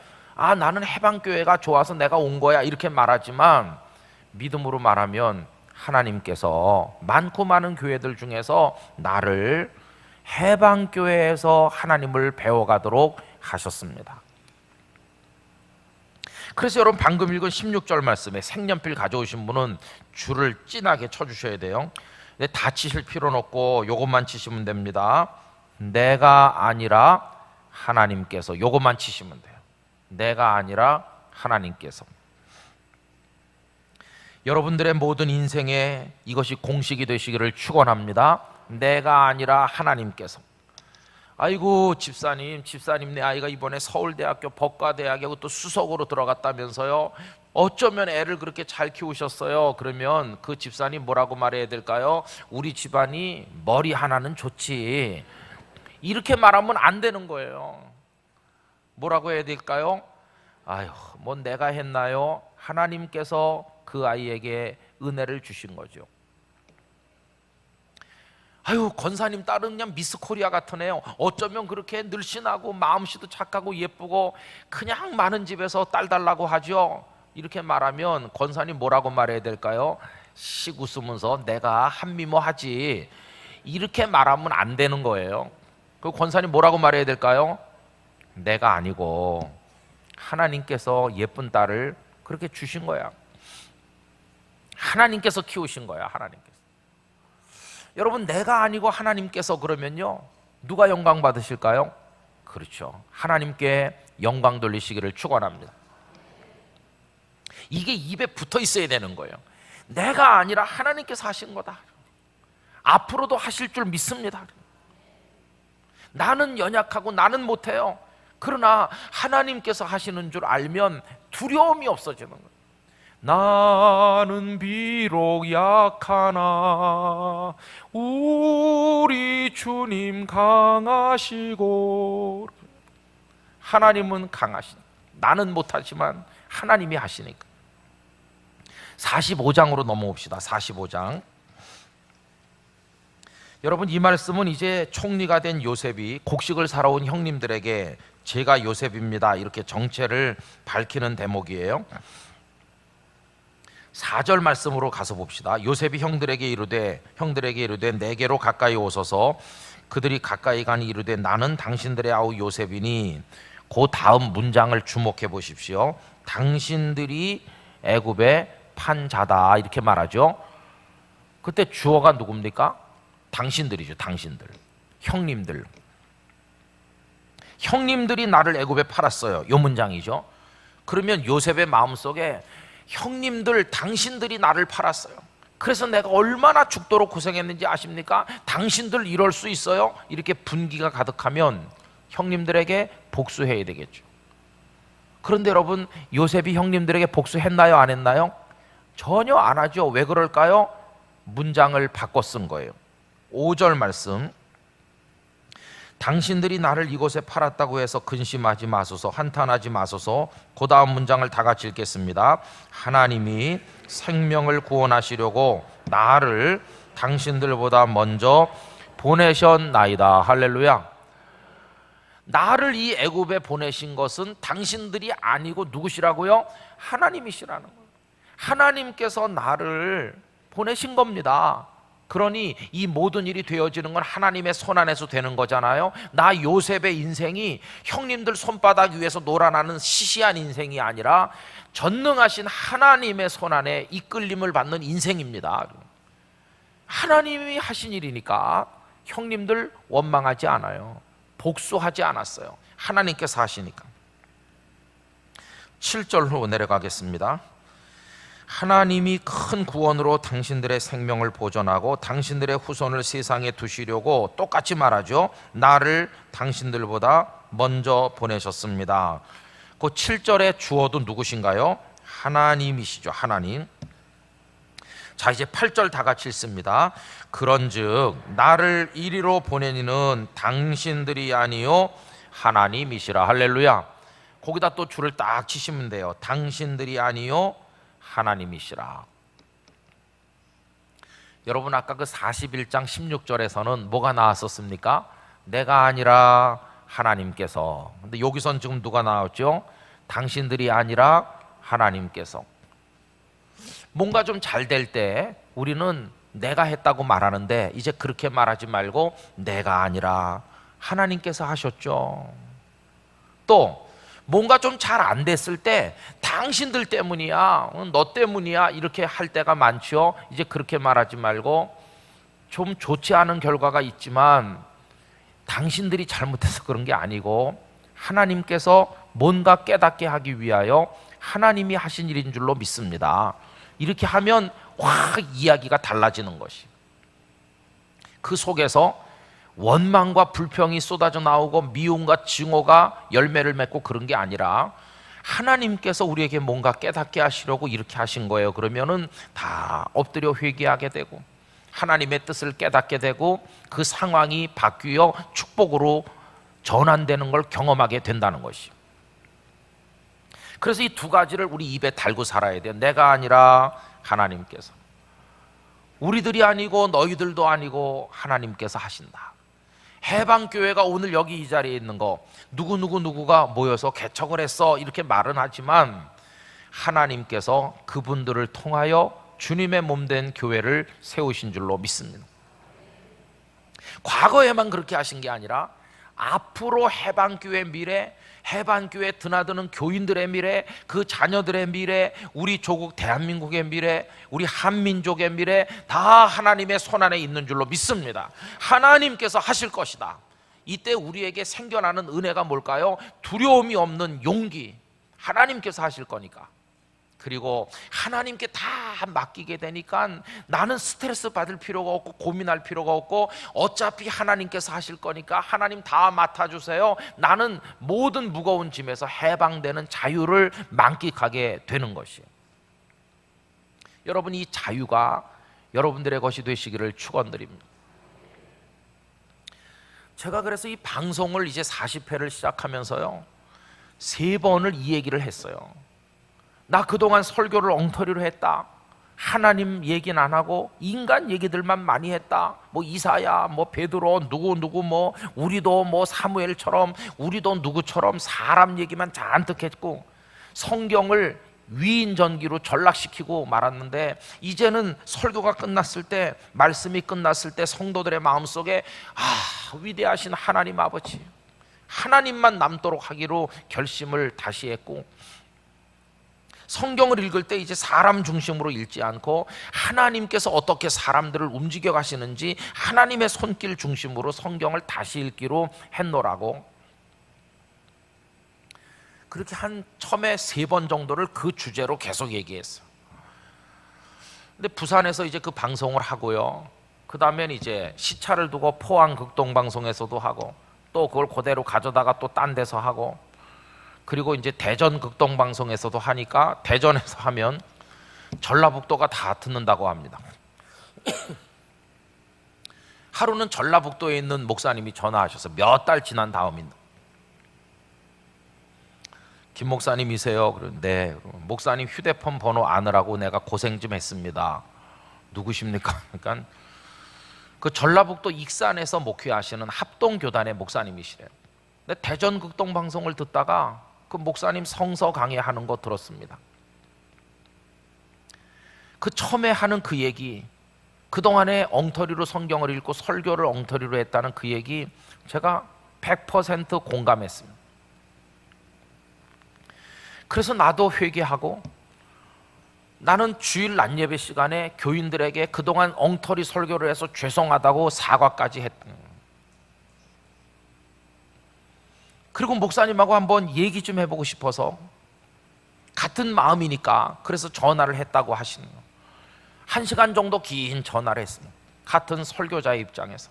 나는 해방교회가 좋아서 내가 온 거야, 이렇게 말하지만 믿음으로 말하면 하나님께서 많고 많은 교회들 중에서 나를 해방교회에서 하나님을 배워가도록 하셨습니다. 그래서 여러분, 방금 읽은 16절 말씀에 색연필 가져오신 분은 줄을 진하게 쳐주셔야 돼요. 다 치실 필요는 없고 요것만 치시면 됩니다. 내가 아니라 하나님께서, 요것만 치시면 돼요. 내가 아니라 하나님께서. 여러분들의 모든 인생에 이것이 공식이 되시기를 축원합니다. 내가 아니라 하나님께서. 아이고 집사님 내 아이가 이번에 서울대학교 법과대학에 또 수석으로 들어갔다면서요, 어쩌면 애를 그렇게 잘 키우셨어요. 그러면 그 집사님 뭐라고 말해야 될까요? 우리 집안이 머리 하나는 좋지, 이렇게 말하면 안 되는 거예요. 뭐라고 해야 될까요? 아유, 뭐 내가 했나요? 하나님께서 그 아이에게 은혜를 주신 거죠. 아유, 권사님 딸은 그냥 미스 코리아 같은 애요, 어쩌면 그렇게 늘씬하고 마음씨도 착하고 예쁘고 그냥 많은 집에서 딸 달라고 하죠. 이렇게 말하면 권사님 뭐라고 말해야 될까요? 씩 웃으면서 내가 한미모 하지, 이렇게 말하면 안 되는 거예요. 그 권사님 뭐라고 말해야 될까요? 내가 아니고 하나님께서 예쁜 딸을 그렇게 주신 거야. 하나님께서 키우신 거야. 하나님께서. 여러분, 내가 아니고 하나님께서 그러면요, 누가 영광 받으실까요? 그렇죠, 하나님께 영광 돌리시기를 축원합니다. 이게 입에 붙어 있어야 되는 거예요. 내가 아니라 하나님께서 하신 거다, 앞으로도 하실 줄 믿습니다. 나는 연약하고 나는 못해요. 그러나 하나님께서 하시는 줄 알면 두려움이 없어지는 거예요. 나는 비록 약하나 우리 주님 강하시고. 하나님은 강하신, 나는 못하지만 하나님이 하시니까. 45장으로 넘어옵시다. 45장. 여러분, 이 말씀은 이제 총리가 된 요셉이 곡식을 사러 온 형님들에게 제가 요셉입니다, 이렇게 정체를 밝히는 대목이에요. 4절 말씀으로 가서 봅시다. 요셉이 형들에게 이르되 내게로 가까이 오소서. 그들이 가까이 가니 이르되 나는 당신들의 아우 요셉이니. 그 다음 문장을 주목해 보십시오. 당신들이 애굽에 판 자다, 이렇게 말하죠. 그때 주어가 누굽니까? 당신들이죠. 당신들, 형님들. 형님들이 나를 애굽에 팔았어요, 이 문장이죠. 그러면 요셉의 마음속에 형님들, 당신들이 나를 팔았어요, 그래서 내가 얼마나 죽도록 고생했는지 아십니까? 당신들 이럴 수 있어요? 이렇게 분기가 가득하면 형님들에게 복수해야 되겠죠. 그런데 여러분, 요셉이 형님들에게 복수했나요? 안 했나요? 전혀 안 하죠. 왜 그럴까요? 문장을 바꿔 쓴 거예요. 5절 말씀, 당신들이 나를 이곳에 팔았다고 해서 근심하지 마소서, 한탄하지 마소서. 그 다음 문장을 다 같이 읽겠습니다. 하나님이 생명을 구원하시려고 나를 당신들보다 먼저 보내셨나이다. 할렐루야. 나를 이 애굽에 보내신 것은 당신들이 아니고 누구시라고요? 하나님이시라는 거예요. 하나님께서 나를 보내신 겁니다. 그러니 이 모든 일이 되어지는 건 하나님의 손 안에서 되는 거잖아요. 나 요셉의 인생이 형님들 손바닥 위에서 놀아나는 시시한 인생이 아니라 전능하신 하나님의 손 안에 이끌림을 받는 인생입니다. 하나님이 하신 일이니까 형님들 원망하지 않아요. 복수하지 않았어요. 하나님께서 하시니까. 7절로 내려가겠습니다. 하나님이 큰 구원으로 당신들의 생명을 보존하고 당신들의 후손을 세상에 두시려고 똑같이 말하죠. 나를 당신들보다 먼저 보내셨습니다. 그 7절의 주어도 누구신가요? 하나님이시죠. 하나님. 자, 이제 8절 다 같이 읽습니다. 그런즉 나를 이리로 보내니는 당신들이 아니요 하나님이시라. 할렐루야. 거기다 또 줄을 딱 치시면 돼요. 당신들이 아니요 하나님이시라. 여러분, 아까 그 41장 16절에서는 뭐가 나왔었습니까? 내가 아니라 하나님께서. 근데 여기선 지금 누가 나왔죠? 당신들이 아니라 하나님께서. 뭔가 좀 잘 될 때 우리는 내가 했다고 말하는데 이제 그렇게 말하지 말고 내가 아니라 하나님께서 하셨죠. 또 뭔가 좀 잘 안 됐을 때 당신들 때문이야, 너 때문이야 이렇게 할 때가 많죠. 이제 그렇게 말하지 말고 좀 좋지 않은 결과가 있지만 당신들이 잘못해서 그런 게 아니고 하나님께서 뭔가 깨닫게 하기 위하여 하나님이 하신 일인 줄로 믿습니다. 이렇게 하면 확 이야기가 달라지는 것이, 그 속에서 원망과 불평이 쏟아져 나오고 미움과 증오가 열매를 맺고 그런 게 아니라 하나님께서 우리에게 뭔가 깨닫게 하시려고 이렇게 하신 거예요. 그러면은 다 엎드려 회개하게 되고 하나님의 뜻을 깨닫게 되고 그 상황이 바뀌어 축복으로 전환되는 걸 경험하게 된다는 것이. 그래서 이 두 가지를 우리 입에 달고 살아야 돼요. 내가 아니라 하나님께서. 우리들이 아니고 너희들도 아니고 하나님께서 하신다. 해방교회가 오늘 여기 이 자리에 있는 거 누구가 모여서 개척을 했어 이렇게 말은 하지만 하나님께서 그분들을 통하여 주님의 몸된 교회를 세우신 줄로 믿습니다. 과거에만 그렇게 하신 게 아니라 앞으로 해방교회 미래, 해방교회 드나드는 교인들의 미래, 그 자녀들의 미래, 우리 조국 대한민국의 미래, 우리 한민족의 미래 다 하나님의 손안에 있는 줄로 믿습니다. 하나님께서 하실 것이다. 이때 우리에게 생겨나는 은혜가 뭘까요? 두려움이 없는 용기. 하나님께서 하실 거니까. 그리고 하나님께 다 맡기게 되니까 나는 스트레스 받을 필요가 없고 고민할 필요가 없고 어차피 하나님께서 하실 거니까 하나님 다 맡아주세요. 나는 모든 무거운 짐에서 해방되는 자유를 만끽하게 되는 것이에요. 여러분, 이 자유가 여러분들의 것이 되시기를 축원드립니다. 제가 그래서 이 방송을 이제 40회를 시작하면서요 3번을 이 얘기를 했어요. 나 그동안 설교를 엉터리로 했다. 하나님 얘기는 안 하고 인간 얘기들만 많이 했다. 뭐 이사야, 뭐 베드로, 누구 뭐 우리도 뭐 사무엘처럼 우리도 누구처럼 사람 얘기만 잔뜩 했고 성경을 위인전기로 전락시키고 말았는데 이제는 설교가 끝났을 때, 말씀이 끝났을 때 성도들의 마음속에 위대하신 하나님 아버지, 하나님만 남도록 하기로 결심을 다시 했고 성경을 읽을 때 이제 사람 중심으로 읽지 않고 하나님께서 어떻게 사람들을 움직여 가시는지 하나님의 손길 중심으로 성경을 다시 읽기로 했노라고. 그렇게 한 처음에 3번 정도를 그 주제로 계속 얘기했어요. 근데 부산에서 이제 그 방송을 하고요. 그 다음엔 이제 시차를 두고 포항 극동방송에서도 하고, 또 그걸 그대로 가져다가 또 딴 데서 하고, 그리고 이제 대전 극동방송에서도 하니까 대전에서 하면 전라북도가 다 듣는다고 합니다. 하루는 전라북도에 있는 목사님이 전화하셔서 몇 달 지난 다음입니다. 김 목사님이세요? 그런데 네. 목사님 휴대폰 번호 아느라고 내가 고생 좀 했습니다. 누구십니까? 그러니까 그 전라북도 익산에서 목회하시는 합동교단의 목사님이시래요. 근데 대전 극동방송을 듣다가 그 목사님 성서 강의하는 거 들었습니다. 그 처음에 하는 그 얘기, 그동안에 엉터리로 성경을 읽고 설교를 엉터리로 했다는 그 얘기 제가 100% 공감했습니다. 그래서 나도 회개하고, 나는 주일 낮 예배 시간에 교인들에게 그동안 엉터리 설교를 해서 죄송하다고 사과까지 했던. 그리고 목사님하고 한번 얘기 좀 해보고 싶어서 같은 마음이니까 그래서 전화를 했다고 하시는 거예요. 1시간 정도 긴 전화를 했습니다. 같은 설교자의 입장에서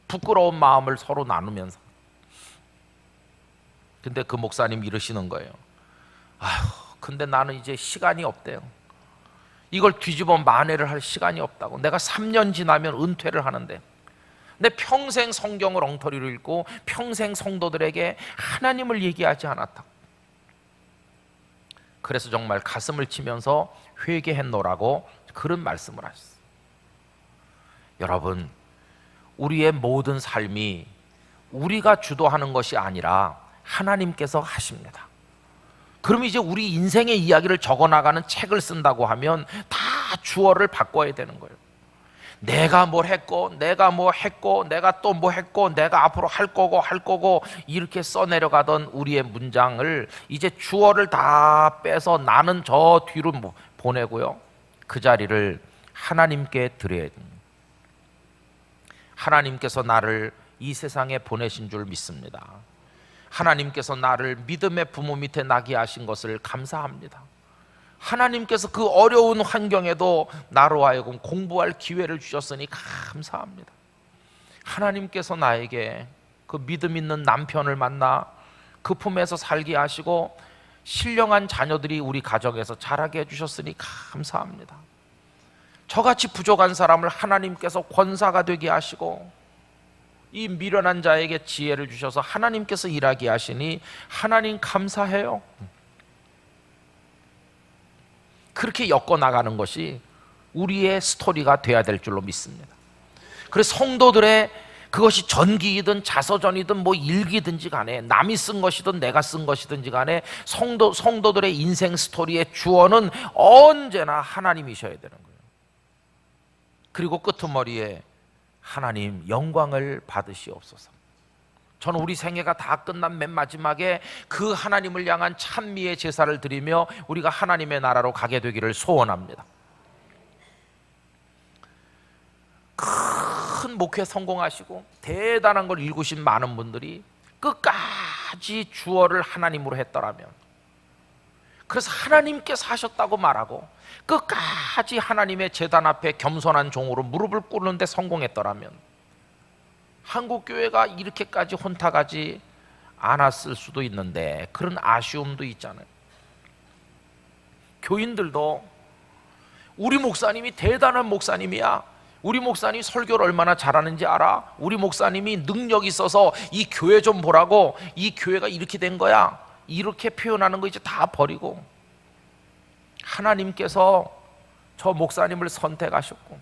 부끄러운 마음을 서로 나누면서. 근데 그 목사님 이러시는 거예요. 아휴, 근데 나는 이제 시간이 없대요. 이걸 뒤집어 만회를 할 시간이 없다고. 내가 3년 지나면 은퇴를 하는데, 내 평생 성경을 엉터리로 읽고 평생 성도들에게 하나님을 얘기하지 않았다고. 그래서 정말 가슴을 치면서 회개했노라고 그런 말씀을 하셨어요. 여러분, 우리의 모든 삶이 우리가 주도하는 것이 아니라 하나님께서 하십니다. 그럼 이제 우리 인생의 이야기를 적어나가는 책을 쓴다고 하면 다 주어를 바꿔야 되는 거예요. 내가 뭘 했고, 내가 뭐 했고, 내가 또 뭐 했고, 내가 앞으로 할 거고 이렇게 써내려가던 우리의 문장을 이제 주어를 다 빼서 나는 저 뒤로 보내고요. 그 자리를 하나님께 드려야 됩니다. 하나님께서 나를 이 세상에 보내신 줄 믿습니다. 하나님께서 나를 믿음의 부모 밑에 나게 하신 것을 감사합니다. 하나님께서 그 어려운 환경에도 나로 하여금 공부할 기회를 주셨으니 감사합니다. 하나님께서 나에게 그 믿음 있는 남편을 만나 그 품에서 살게 하시고 신령한 자녀들이 우리 가정에서 자라게 해주셨으니 감사합니다. 저같이 부족한 사람을 하나님께서 권사가 되게 하시고 이 미련한 자에게 지혜를 주셔서 하나님께서 일하게 하시니 하나님 감사해요. 그렇게 엮어나가는 것이 우리의 스토리가 돼야 될 줄로 믿습니다. 그래서 성도들의 그것이 전기이든 자서전이든 뭐 일기든지 간에 남이 쓴 것이든 내가 쓴 것이든지 간에 성도들의 인생 스토리의 주어는 언제나 하나님이셔야 되는 거예요. 그리고 끄트머리에 하나님 영광을 받으시옵소서. 저는 우리 생애가 다 끝난 맨 마지막에 그 하나님을 향한 찬미의 제사를 드리며 우리가 하나님의 나라로 가게 되기를 소원합니다. 큰 목회 성공하시고 대단한 걸 읽으신 많은 분들이 끝까지 주어를 하나님으로 했더라면, 그래서 하나님께서 하셨다고 말하고 끝까지 하나님의 제단 앞에 겸손한 종으로 무릎을 꿇는데 성공했더라면 한국교회가 이렇게까지 혼탁하지 않았을 수도 있는데, 그런 아쉬움도 있잖아요. 교인들도 우리 목사님이 대단한 목사님이야, 우리 목사님이 설교를 얼마나 잘하는지 알아? 우리 목사님이 능력이 있어서 이 교회 좀 보라고, 이 교회가 이렇게 된 거야, 이렇게 표현하는 거 이제 다 버리고 하나님께서 저 목사님을 선택하셨고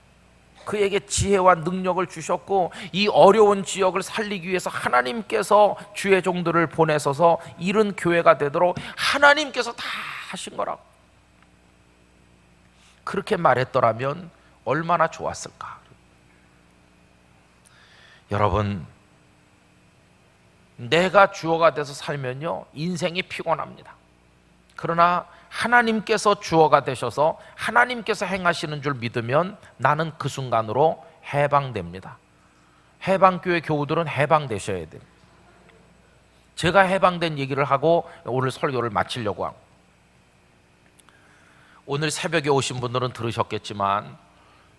그에게 지혜와 능력을 주셨고 이 어려운 지역을 살리기 위해서 하나님께서 주의 종들을 보내셔서 이런 교회가 되도록 하나님께서 다 하신 거라고, 그렇게 말했더라면 얼마나 좋았을까. 여러분, 내가 주어가 돼서 살면요 인생이 피곤합니다. 그러나 하나님께서 주어가 되셔서 하나님께서 행하시는 줄 믿으면 나는 그 순간으로 해방됩니다. 해방교회 교우들은 해방되셔야 돼요. 제가 해방된 얘기를 하고 오늘 설교를 마치려고 하고, 오늘 새벽에 오신 분들은 들으셨겠지만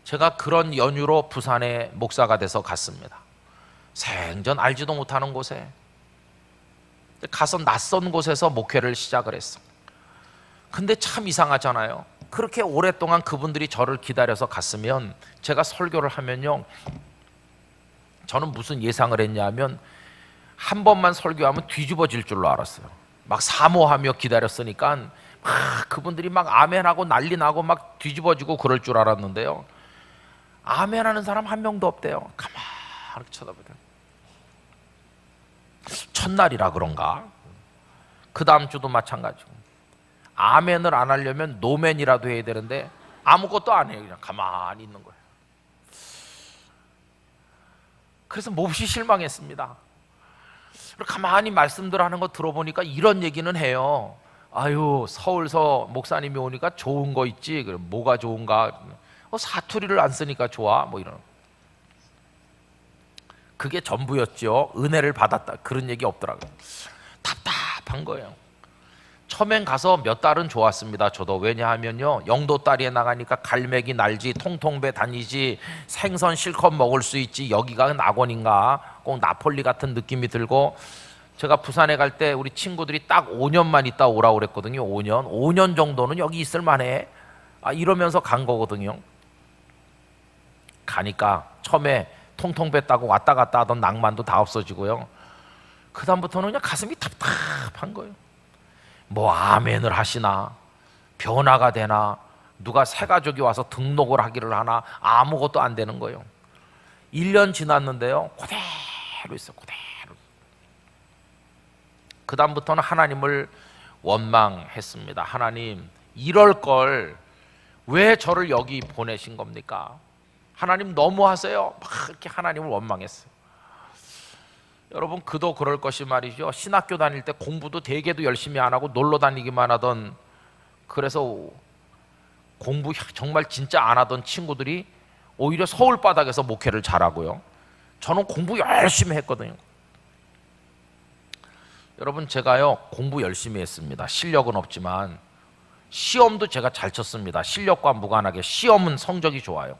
제가 그런 연유로 부산에 목사가 돼서 갔습니다. 생전 알지도 못하는 곳에 가서 낯선 곳에서 목회를 시작을 했어. 근데 참 이상하잖아요. 그렇게 오랫동안 그분들이 저를 기다려서 갔으면 제가 설교를 하면요, 저는 무슨 예상을 했냐면 한 번만 설교하면 뒤집어질 줄로 알았어요. 막 사모하며 기다렸으니까 막 그분들이 막 아멘하고 난리 나고 막 뒤집어지고 그럴 줄 알았는데요, 아멘하는 사람 한 명도 없대요. 가만히 쳐다보더니 첫날이라 그런가? 그 다음 주도 마찬가지고 아멘을 안 하려면 노멘이라도 해야 되는데 아무것도 안 해요. 그냥 가만히 있는 거예요. 그래서 몹시 실망했습니다. 가만히 말씀들 하는 거 들어보니까 이런 얘기는 해요. 아유, 서울서 목사님이 오니까 좋은 거 있지. 뭐가 좋은가? 사투리를 안 쓰니까 좋아. 뭐 이런. 그게 전부였죠. 은혜를 받았다. 그런 얘기 없더라고요. 답답한 거예요. 처음엔 가서 몇 달은 좋았습니다. 저도. 왜냐하면요, 영도다리에 나가니까 갈매기 날지, 통통배 다니지, 생선 실컷 먹을 수 있지, 여기가 낙원인가, 꼭 나폴리 같은 느낌이 들고, 제가 부산에 갈 때 우리 친구들이 딱 5년만 있다 오라고 그랬거든요. 5년 정도는 여기 있을 만해. 이러면서 간 거거든요. 가니까 처음에 통통배 따고 왔다 갔다 하던 낭만도 다 없어지고요, 그 다음부터는 그냥 가슴이 답답한 거예요. 뭐 아멘을 하시나, 변화가 되나, 누가 새 가족이 와서 등록을 하기를 하나, 아무것도 안 되는 거예요. 1년 지났는데요, 그대로 있어. 그대로. 그 다음부터는 하나님을 원망했습니다. 하나님, 이럴 걸 왜 저를 여기 보내신 겁니까? 하나님 너무하세요. 막 이렇게 하나님을 원망했어요. 여러분, 그도 그럴 것이 말이죠. 신학교 다닐 때 공부도 되게도 열심히 안 하고 놀러 다니기만 하던, 그래서 공부 정말 진짜 안 하던 친구들이 오히려 서울 바닥에서 목회를 잘하고요, 저는 공부 열심히 했거든요. 여러분, 제가요 공부 열심히 했습니다. 실력은 없지만 시험도 제가 잘 쳤습니다. 실력과 무관하게 시험은 성적이 좋아요.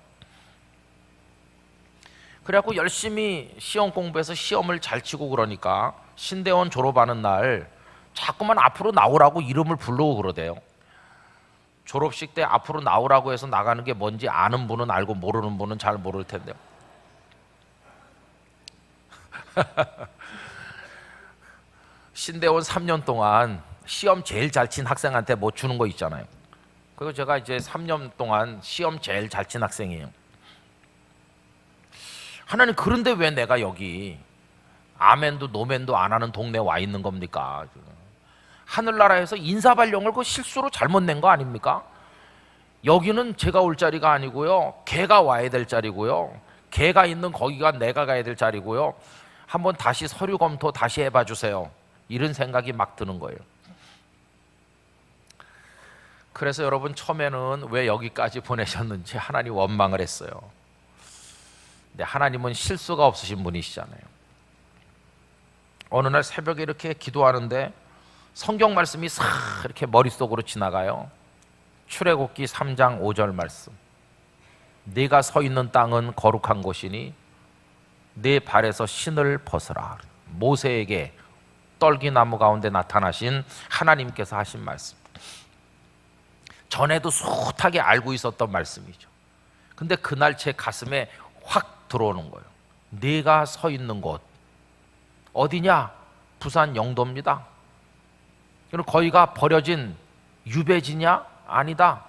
그래갖고 열심히 시험 공부해서 시험을 잘 치고, 그러니까 신대원 졸업하는 날 자꾸만 앞으로 나오라고 이름을 부르고 그러대요. 졸업식 때 앞으로 나오라고 해서 나가는 게 뭔지 아는 분은 알고 모르는 분은 잘 모를 텐데요. 신대원 3년 동안 시험 제일 잘 친 학생한테 뭐 주는 거 있잖아요. 그리고 제가 이제 3년 동안 시험 제일 잘 친 학생이에요. 하나님, 그런데 왜 내가 여기 아멘도 노멘도 안 하는 동네에 와 있는 겁니까? 하늘나라에서 인사발령을 그 실수로 잘못 낸 거 아닙니까? 여기는 제가 올 자리가 아니고요, 걔가 와야 될 자리고요, 걔가 있는 거기가 내가 가야 될 자리고요, 한번 다시 서류 검토 다시 해봐 주세요. 이런 생각이 막 드는 거예요. 그래서 여러분, 처음에는 왜 여기까지 보내셨는지 하나님 원망을 했어요. 근데 하나님은 실수가 없으신 분이시잖아요. 어느 날 새벽에 이렇게 기도하는데 성경 말씀이 싹 이렇게 머릿속으로 지나가요. 출애굽기 3장 5절 말씀. 네가 서 있는 땅은 거룩한 곳이니 네 발에서 신을 벗어라. 모세에게 떨기나무 가운데 나타나신 하나님께서 하신 말씀. 전에도 숱하게 알고 있었던 말씀이죠. 근데 그날 제 가슴에 확 들어오는 거예요. 네가 서 있는 곳 어디냐? 부산 영도입니다. 그럼 거기가 버려진 유배지냐? 아니다.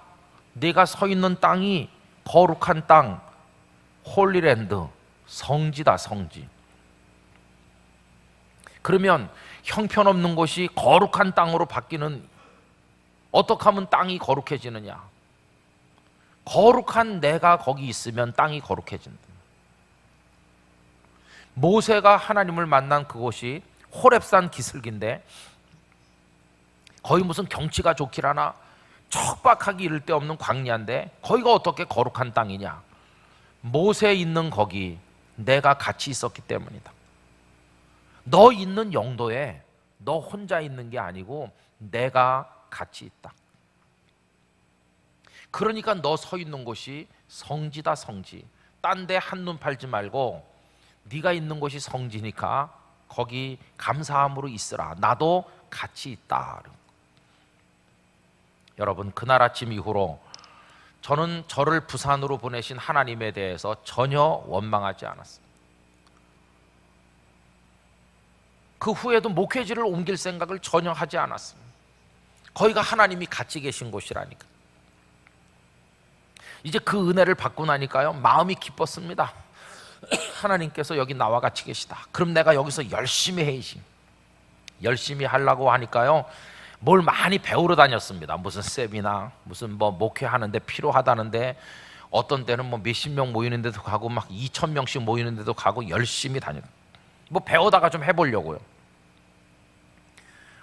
네가 서 있는 땅이 거룩한 땅, 홀리랜드, 성지다, 성지. 그러면 형편없는 곳이 거룩한 땅으로 바뀌는, 어떻게 하면 땅이 거룩해지느냐? 거룩한 내가 거기 있으면 땅이 거룩해진다. 모세가 하나님을 만난 그곳이 호렙산 기슭인데, 거의 무슨 경치가 좋기라나 척박하기 이를 데 없는 광야인데 거기가 어떻게 거룩한 땅이냐? 모세 있는 거기 내가 같이 있었기 때문이다. 너 있는 영도에 너 혼자 있는 게 아니고 내가 같이 있다. 그러니까 너 서 있는 곳이 성지다, 성지. 딴 데 한눈 팔지 말고 네가 있는 곳이 성지니까 거기 감사함으로 있으라. 나도 같이 있다. 여러분, 그날 아침 이후로 저는 저를 부산으로 보내신 하나님에 대해서 전혀 원망하지 않았습니다. 그 후에도 목회지를 옮길 생각을 전혀 하지 않았습니다. 거기가 하나님이 같이 계신 곳이라니까. 이제 그 은혜를 받고 나니까요, 마음이 기뻤습니다. 하나님께서 여기 나와 같이 계시다. 그럼 내가 여기서 열심히 해야지. 열심히 하려고 하니까요, 뭘 많이 배우러 다녔습니다. 무슨 세미나, 무슨 뭐 목회하는데 필요하다는데, 어떤 때는 뭐 몇십 명 모이는 데도 가고 막 2,000명씩 모이는 데도 가고 열심히 다녔. 뭐 배우다가 좀 해보려고요.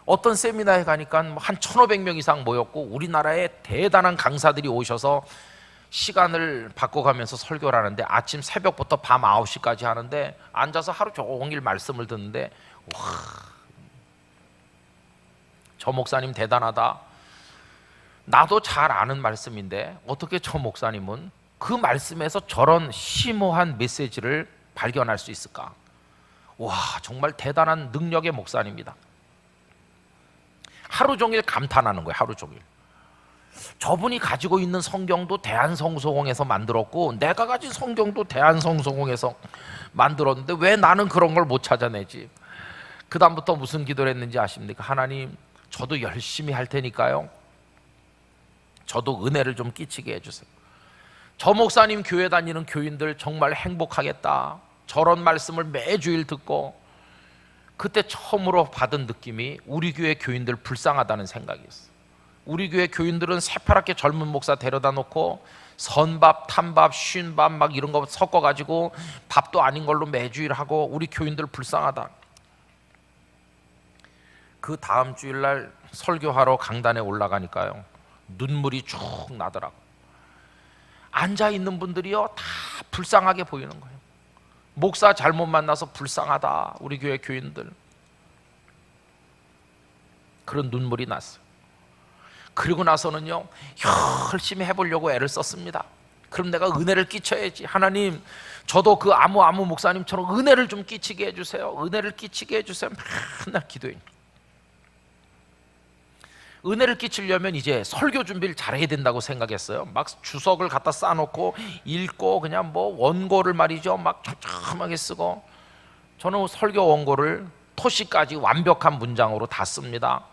어떤 세미나에 가니까 한 1,500명 이상 모였고, 우리나라에 대단한 강사들이 오셔서 시간을 바꿔가면서 설교를 하는데, 아침 새벽부터 밤 9시까지 하는데, 앉아서 하루 종일 말씀을 듣는데, 와, 저 목사님 대단하다. 나도 잘 아는 말씀인데 어떻게 저 목사님은 그 말씀에서 저런 심오한 메시지를 발견할 수 있을까? 와, 정말 대단한 능력의 목사님이다. 하루 종일 감탄하는 거예요. 하루 종일. 저분이 가지고 있는 성경도 대한성서공에서 만들었고, 내가 가진 성경도 대한성서공에서 만들었는데 왜 나는 그런 걸 못 찾아내지? 그 다음부터 무슨 기도를 했는지 아십니까? 하나님, 저도 열심히 할 테니까요, 저도 은혜를 좀 끼치게 해주세요. 저 목사님 교회 다니는 교인들 정말 행복하겠다. 저런 말씀을 매주일 듣고, 그때 처음으로 받은 느낌이 우리 교회 교인들 불쌍하다는 생각이었어요. 우리 교회 교인들은 새파랗게 젊은 목사 데려다 놓고 선밥, 탄밥, 쉰밥 막 이런 거 섞어가지고 밥도 아닌 걸로 매주일 하고, 우리 교인들 불쌍하다. 그 다음 주일날 설교하러 강단에 올라가니까요, 눈물이 쭉 나더라고. 앉아있는 분들이요, 다 불쌍하게 보이는 거예요. 목사 잘못 만나서 불쌍하다, 우리 교회 교인들. 그런 눈물이 났어요. 그리고 나서는요, 열심히 해보려고 애를 썼습니다. 그럼 내가 은혜를 끼쳐야지. 하나님, 저도 그 아무 목사님처럼 은혜를 좀 끼치게 해주세요. 은혜를 끼치게 해주세요. 맨날 기도해. 은혜를 끼치려면 이제 설교 준비를 잘해야 된다고 생각했어요. 막 주석을 갖다 쌓아놓고 읽고, 그냥 뭐 원고를 말이죠, 막 촘촘하게 쓰고. 저는 설교 원고를 토시까지 완벽한 문장으로 다 씁니다.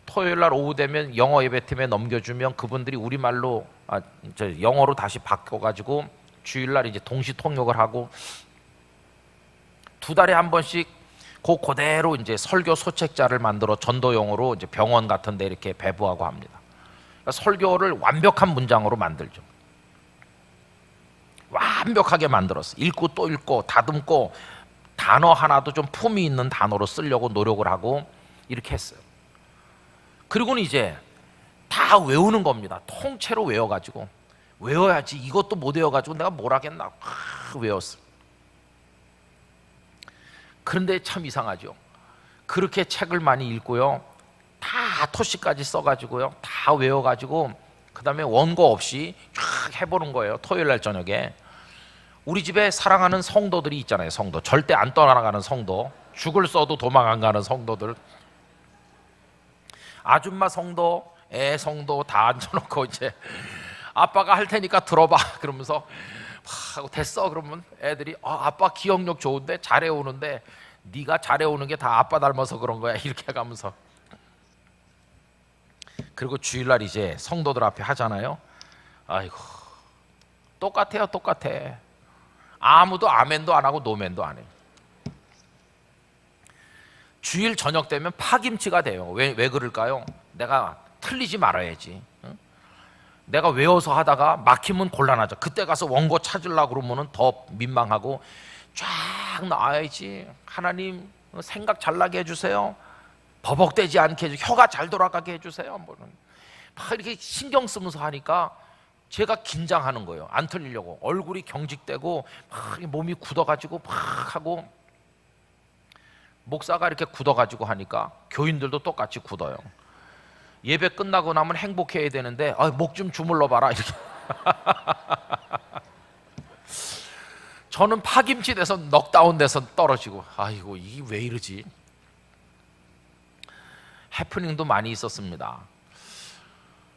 토요일날 오후 되면 영어 예배팀에 넘겨주면 그분들이 우리말로 영어로 다시 바꿔가지고 주일날 이제 동시 통역을 하고, 2달에 한 번씩 그대로 이제 설교 소책자를 만들어 전도용으로 이제 병원 같은 데 이렇게 배부하고 합니다. 그러니까 설교를 완벽한 문장으로 만들죠. 완벽하게 만들었어. 읽고 또 읽고 다듬고, 단어 하나도 좀 품이 있는 단어로 쓰려고 노력을 하고 이렇게 했어요. 그리고는 이제 다 외우는 겁니다. 통째로 외워가지고, 외워야지, 이것도 못 외워가지고 내가 뭘 하겠나, 외웠어요. 그런데 참 이상하죠. 그렇게 책을 많이 읽고요, 다 토시까지 써가지고요, 다 외워가지고, 그 다음에 원고 없이 쫙 해보는 거예요. 토요일날 저녁에 우리 집에 사랑하는 성도들이 있잖아요. 성도, 절대 안 떠나가는 성도, 죽을 써도 도망 안 가는 성도들, 아줌마 성도, 애 성도 다 앉혀놓고, 이제 아빠가 할 테니까 들어봐 그러면서 하고, 됐어 그러면 애들이 아빠 기억력 좋은데 잘해오는데, 네가 잘해오는 게 다 아빠 닮아서 그런 거야, 이렇게 해가면서. 그리고 주일날 이제 성도들 앞에 하잖아요. 아이고, 똑같아요. 똑같아. 아무도 아멘도 안 하고 노멘도 안 해요. 주일 저녁 되면 파김치가 돼요. 왜 그럴까요? 내가 틀리지 말아야지. 응? 내가 외워서 하다가 막히면 곤란하죠. 그때 가서 원고 찾으려고 그러면 더 민망하고, 쫙 나와야지. 하나님, 생각 잘 나게 해주세요. 버벅대지 않게 해주세요. 혀가 잘 돌아가게 해주세요. 막 이렇게 신경 쓰면서 하니까 제가 긴장하는 거예요. 안 틀리려고. 얼굴이 경직되고 막 몸이 굳어가지고 막 하고, 목사가 이렇게 굳어가지고 하니까 교인들도 똑같이 굳어요. 예배 끝나고 나면 행복해야 되는데 목 좀 주물러 봐라 이렇게. 저는 파김치 돼서 넉다운 돼서 떨어지고, 아이고 이게 왜 이러지? 해프닝도 많이 있었습니다.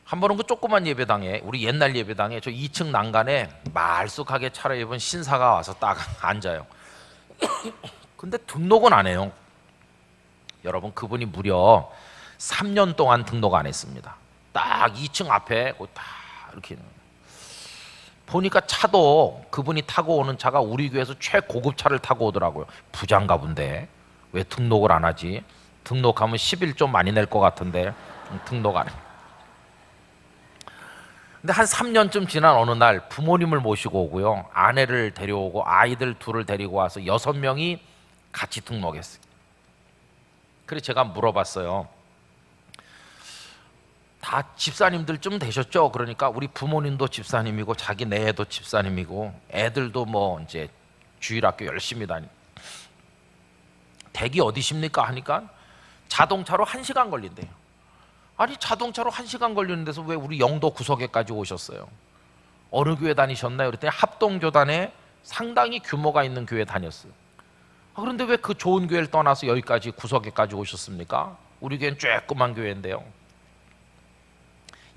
한 번은 그 조그만 예배당에, 우리 옛날 예배당에 저 2층 난간에 말쑥하게 차려입은 신사가 와서 딱 앉아요. 근데 등록은 안 해요. 여러분, 그분이 무려 3년 동안 등록 안 했습니다. 딱 2층 앞에 딱 이렇게 보니까 차도 그분이 타고 오는 차가 우리 교회에서 최고급 차를 타고 오더라고요. 부자인가 본데 왜 등록을 안 하지? 등록하면 10일 좀 많이 낼 것 같은데 등록 안 해. 근데 한 3년쯤 지난 어느 날 부모님을 모시고 오고요, 아내를 데려오고 아이들 둘을 데리고 와서 6명이 같이 등록했어요. 그래서 제가 물어봤어요. 다 집사님들쯤 되셨죠? 그러니까 우리 부모님도 집사님이고 자기 내애도 집사님이고 애들도 뭐 이제 주일학교 열심히 다니. 댁이 어디십니까? 하니까 자동차로 1시간 걸린대요. 아니, 자동차로 1시간 걸리는 데서 왜 우리 영도 구석에까지 오셨어요? 어느 교회 다니셨나요? 그랬더니 합동교단에 상당히 규모가 있는 교회 다녔어요. 그런데 왜 그 좋은 교회를 떠나서 여기까지 구석에까지 오셨습니까? 우리 교회는 쬐끄만 교회인데요.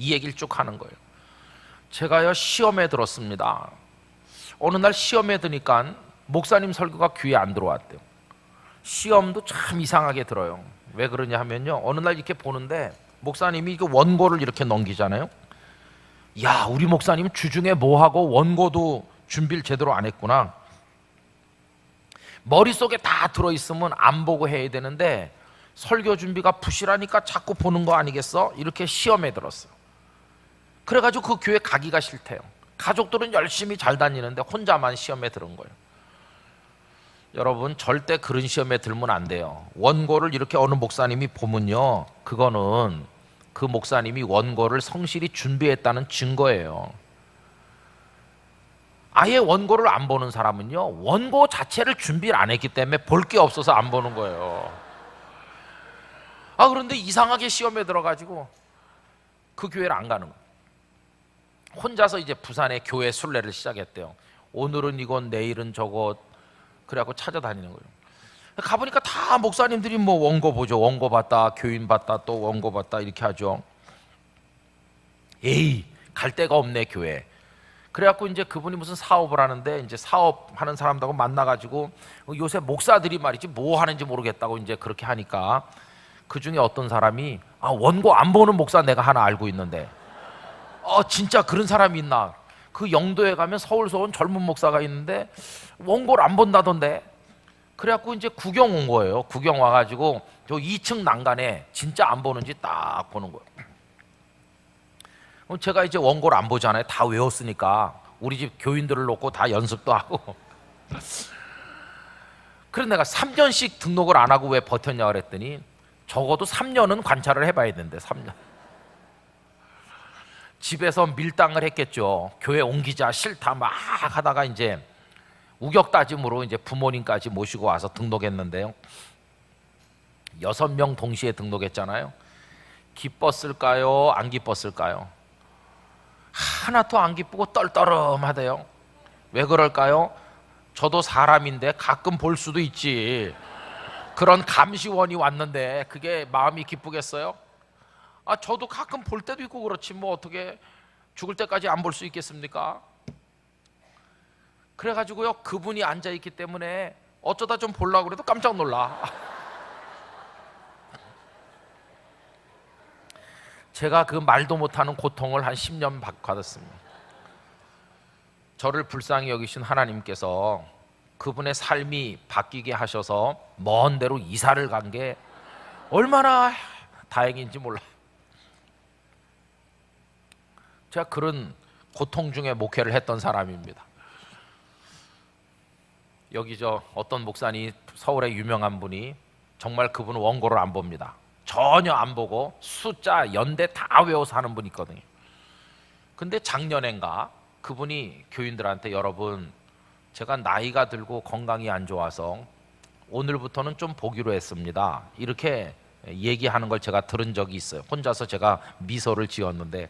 이 얘기를 쭉 하는 거예요. 제가요, 시험에 들었습니다. 어느 날 시험에 드니까 목사님 설교가 귀에 안 들어왔대요. 시험도 참 이상하게 들어요. 왜 그러냐 하면요, 어느 날 이렇게 보는데 목사님이 그 원고를 이렇게 넘기잖아요. 야, 우리 목사님 주중에 뭐하고 원고도 준비를 제대로 안 했구나. 머릿속에 다 들어있으면 안 보고 해야 되는데 설교 준비가 부실하니까 자꾸 보는 거 아니겠어? 이렇게 시험에 들었어요. 그래가지고 그 교회 가기가 싫대요. 가족들은 열심히 잘 다니는데 혼자만 시험에 들은 거예요. 여러분, 절대 그런 시험에 들면 안 돼요. 원고를 이렇게 어느 목사님이 보면요, 그거는 그 목사님이 원고를 성실히 준비했다는 증거예요. 아예 원고를 안 보는 사람은요, 원고 자체를 준비를 안 했기 때문에 볼 게 없어서 안 보는 거예요. 그런데 이상하게 시험에 들어가지고 그 교회를 안 가는 거예요. 혼자서 이제 부산에 교회 순례를 시작했대요. 오늘은 이것, 내일은 저것, 그래갖고 찾아다니는 거예요. 가보니까 다 목사님들이 뭐 원고 보죠. 원고 봤다, 교인 봤다, 또 원고 봤다, 이렇게 하죠. 에이, 갈 데가 없네, 교회. 그래갖고 이제 그분이 무슨 사업을 하는데, 이제 사업하는 사람들하고 만나가지고 요새 목사들이 말이지 뭐 하는지 모르겠다고 이제 그렇게 하니까 그 중에 어떤 사람이 원고 안 보는 목사 내가 하나 알고 있는데, 진짜 그런 사람이 있나? 그 영도에 가면 서울서 온 젊은 목사가 있는데 원고를 안 본다던데. 그래갖고 이제 구경 온 거예요. 구경 와가지고 저 2층 난간에 진짜 안 보는지 딱 보는 거예요. 제가 이제 원고를 안 보잖아요. 다 외웠으니까. 우리 집 교인들을 놓고 다 연습도 하고. 그래서 내가 3년씩 등록을 안 하고 왜 버텼냐 그랬더니 적어도 3년은 관찰을 해봐야 되는데, 3년. 집에서 밀당을 했겠죠. 교회 옮기자, 싫다 막 하다가 이제 우격다짐으로 이제 부모님까지 모시고 와서 등록했는데요. 6명 동시에 등록했잖아요. 기뻤을까요? 안 기뻤을까요? 하나도 안 기쁘고 떨떠름하대요. 왜 그럴까요? 저도 사람인데 가끔 볼 수도 있지. 그런 감시원이 왔는데 그게 마음이 기쁘겠어요? 저도 가끔 볼 때도 있고 그렇지 뭐 어떻게 죽을 때까지 안 볼 수 있겠습니까? 그래가지고요, 그분이 앉아있기 때문에 어쩌다 좀 보려고 그래도 깜짝 놀라. 제가 그 말도 못하는 고통을 한 10년 받았습니다. 저를 불쌍히 여기신 하나님께서 그분의 삶이 바뀌게 하셔서 먼 데로 이사를 간 게 얼마나 다행인지 몰라요. 제가 그런 고통 중에 목회를 했던 사람입니다. 여기 저 어떤 목사님, 서울의 유명한 분이 정말 그분은 원고를 안 봅니다. 전혀 안 보고 숫자, 연대 다 외워서 하는 분이 있거든요. 근데 작년엔가 그분이 교인들한테, 여러분 제가 나이가 들고 건강이 안 좋아서 오늘부터는 좀 보기로 했습니다, 이렇게 얘기하는 걸 제가 들은 적이 있어요. 혼자서 제가 미소를 지었는데,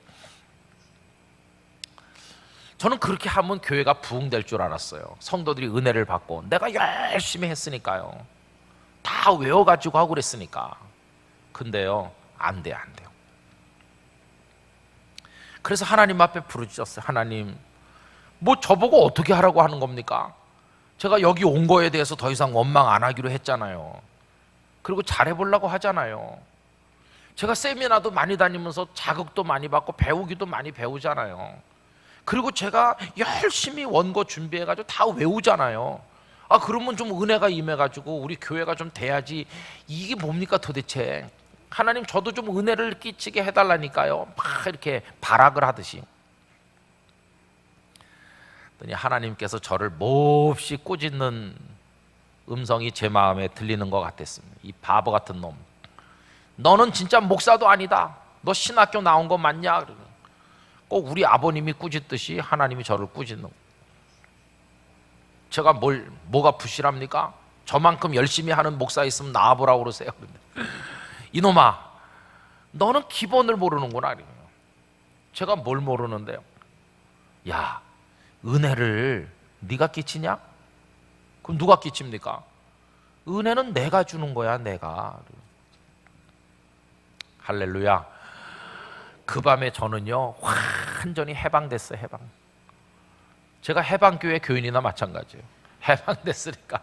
저는 그렇게 하면 교회가 부흥될 줄 알았어요. 성도들이 은혜를 받고 내가 열심히 했으니까요. 다 외워가지고 하고 그랬으니까. 근데요, 안 돼요. 그래서 하나님 앞에 부르짖었어요. 하나님, 뭐 저보고 어떻게 하라고 하는 겁니까? 제가 여기 온 거에 대해서 더 이상 원망 안 하기로 했잖아요. 그리고 잘해보려고 하잖아요. 제가 세미나도 많이 다니면서 자극도 많이 받고 배우기도 많이 배우잖아요. 그리고 제가 열심히 원고 준비해가지고 다 외우잖아요. 그러면 좀 은혜가 임해가지고 우리 교회가 좀 돼야지. 이게 뭡니까 도대체? 하나님, 저도 좀 은혜를 끼치게 해달라니까요. 막 이렇게 발악을 하듯이. 그랬더니 하나님께서 저를 몹시 꾸짖는 음성이 제 마음에 들리는 것 같았습니다. 이 바보 같은 놈, 너는 진짜 목사도 아니다. 너 신학교 나온 거 맞냐? 꼭 우리 아버님이 꾸짖듯이 하나님이 저를 꾸짖는 거예요. 제가 뭐가 부실합니까? 저만큼 열심히 하는 목사 있으면 나와보라고 그러세요. 이놈아, 너는 기본을 모르는구나. 제가 뭘 모르는데요? 야, 은혜를 네가 끼치냐? 그럼 누가 끼칩니까? 은혜는 내가 주는 거야, 내가. 할렐루야. 그 밤에 저는요, 완전히 해방됐어요. 해방. 제가 해방교회 교인이나 마찬가지예요. 해방됐으니까.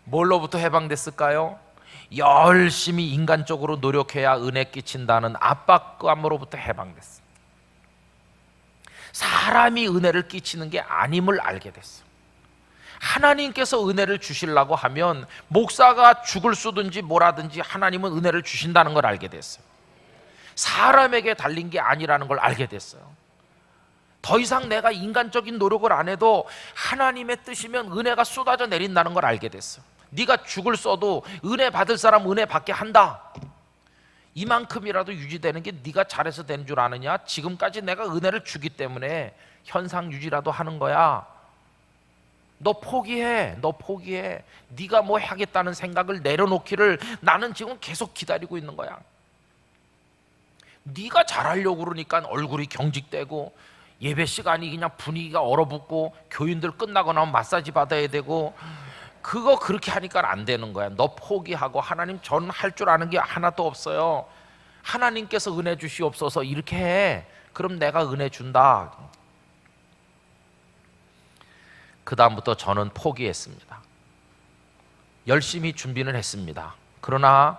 뭘로부터 해방됐을까요? 열심히 인간적으로 노력해야 은혜 끼친다는 압박감으로부터 해방됐어요. 사람이 은혜를 끼치는 게 아님을 알게 됐어요. 하나님께서 은혜를 주시려고 하면 목사가 죽을 쏘든지 뭐라든지 하나님은 은혜를 주신다는 걸 알게 됐어요. 사람에게 달린 게 아니라는 걸 알게 됐어요. 더 이상 내가 인간적인 노력을 안 해도 하나님의 뜻이면 은혜가 쏟아져 내린다는 걸 알게 됐어요. 네가 죽을 써도 은혜 받을 사람 은혜 받게 한다. 이만큼이라도 유지되는 게 네가 잘해서 되는 줄 아느냐? 지금까지 내가 은혜를 주기 때문에 현상 유지라도 하는 거야. 너 포기해. 네가 뭐 하겠다는 생각을 내려놓기를 나는 지금 계속 기다리고 있는 거야. 네가 잘하려고 그러니까 얼굴이 경직되고 예배 시간이 그냥 분위기가 얼어붙고 교인들 끝나고 나면 마사지 받아야 되고, 그거 그렇게 하니까 안 되는 거야. 너 포기하고, 하나님, 저는 할 줄 아는 게 하나도 없어요. 하나님께서 은혜 주시옵소서. 이렇게 해. 그럼 내가 은혜 준다. 그 다음부터 저는 포기했습니다. 열심히 준비는 했습니다. 그러나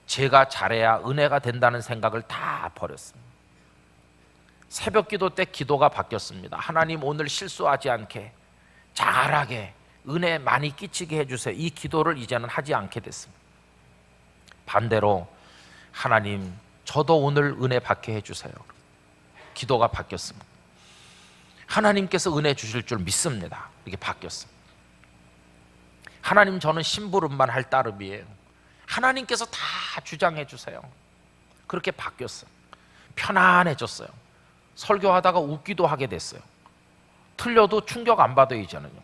제가 잘해야 은혜가 된다는 생각을 다 버렸습니다. 새벽 기도 때 기도가 바뀌었습니다. 하나님, 오늘 실수하지 않게, 잘하게, 은혜 많이 끼치게 해주세요. 이 기도를 이제는 하지 않게 됐습니다. 반대로, 하나님, 저도 오늘 은혜 받게 해주세요. 기도가 바뀌었습니다. 하나님께서 은혜 주실 줄 믿습니다. 이렇게 바뀌었습니다. 하나님, 저는 심부름만 할 따름이에요. 하나님께서 다 주장해 주세요. 그렇게 바뀌었어요. 편안해졌어요. 설교하다가 웃기도 하게 됐어요. 틀려도 충격 안 받아요. 이제는요.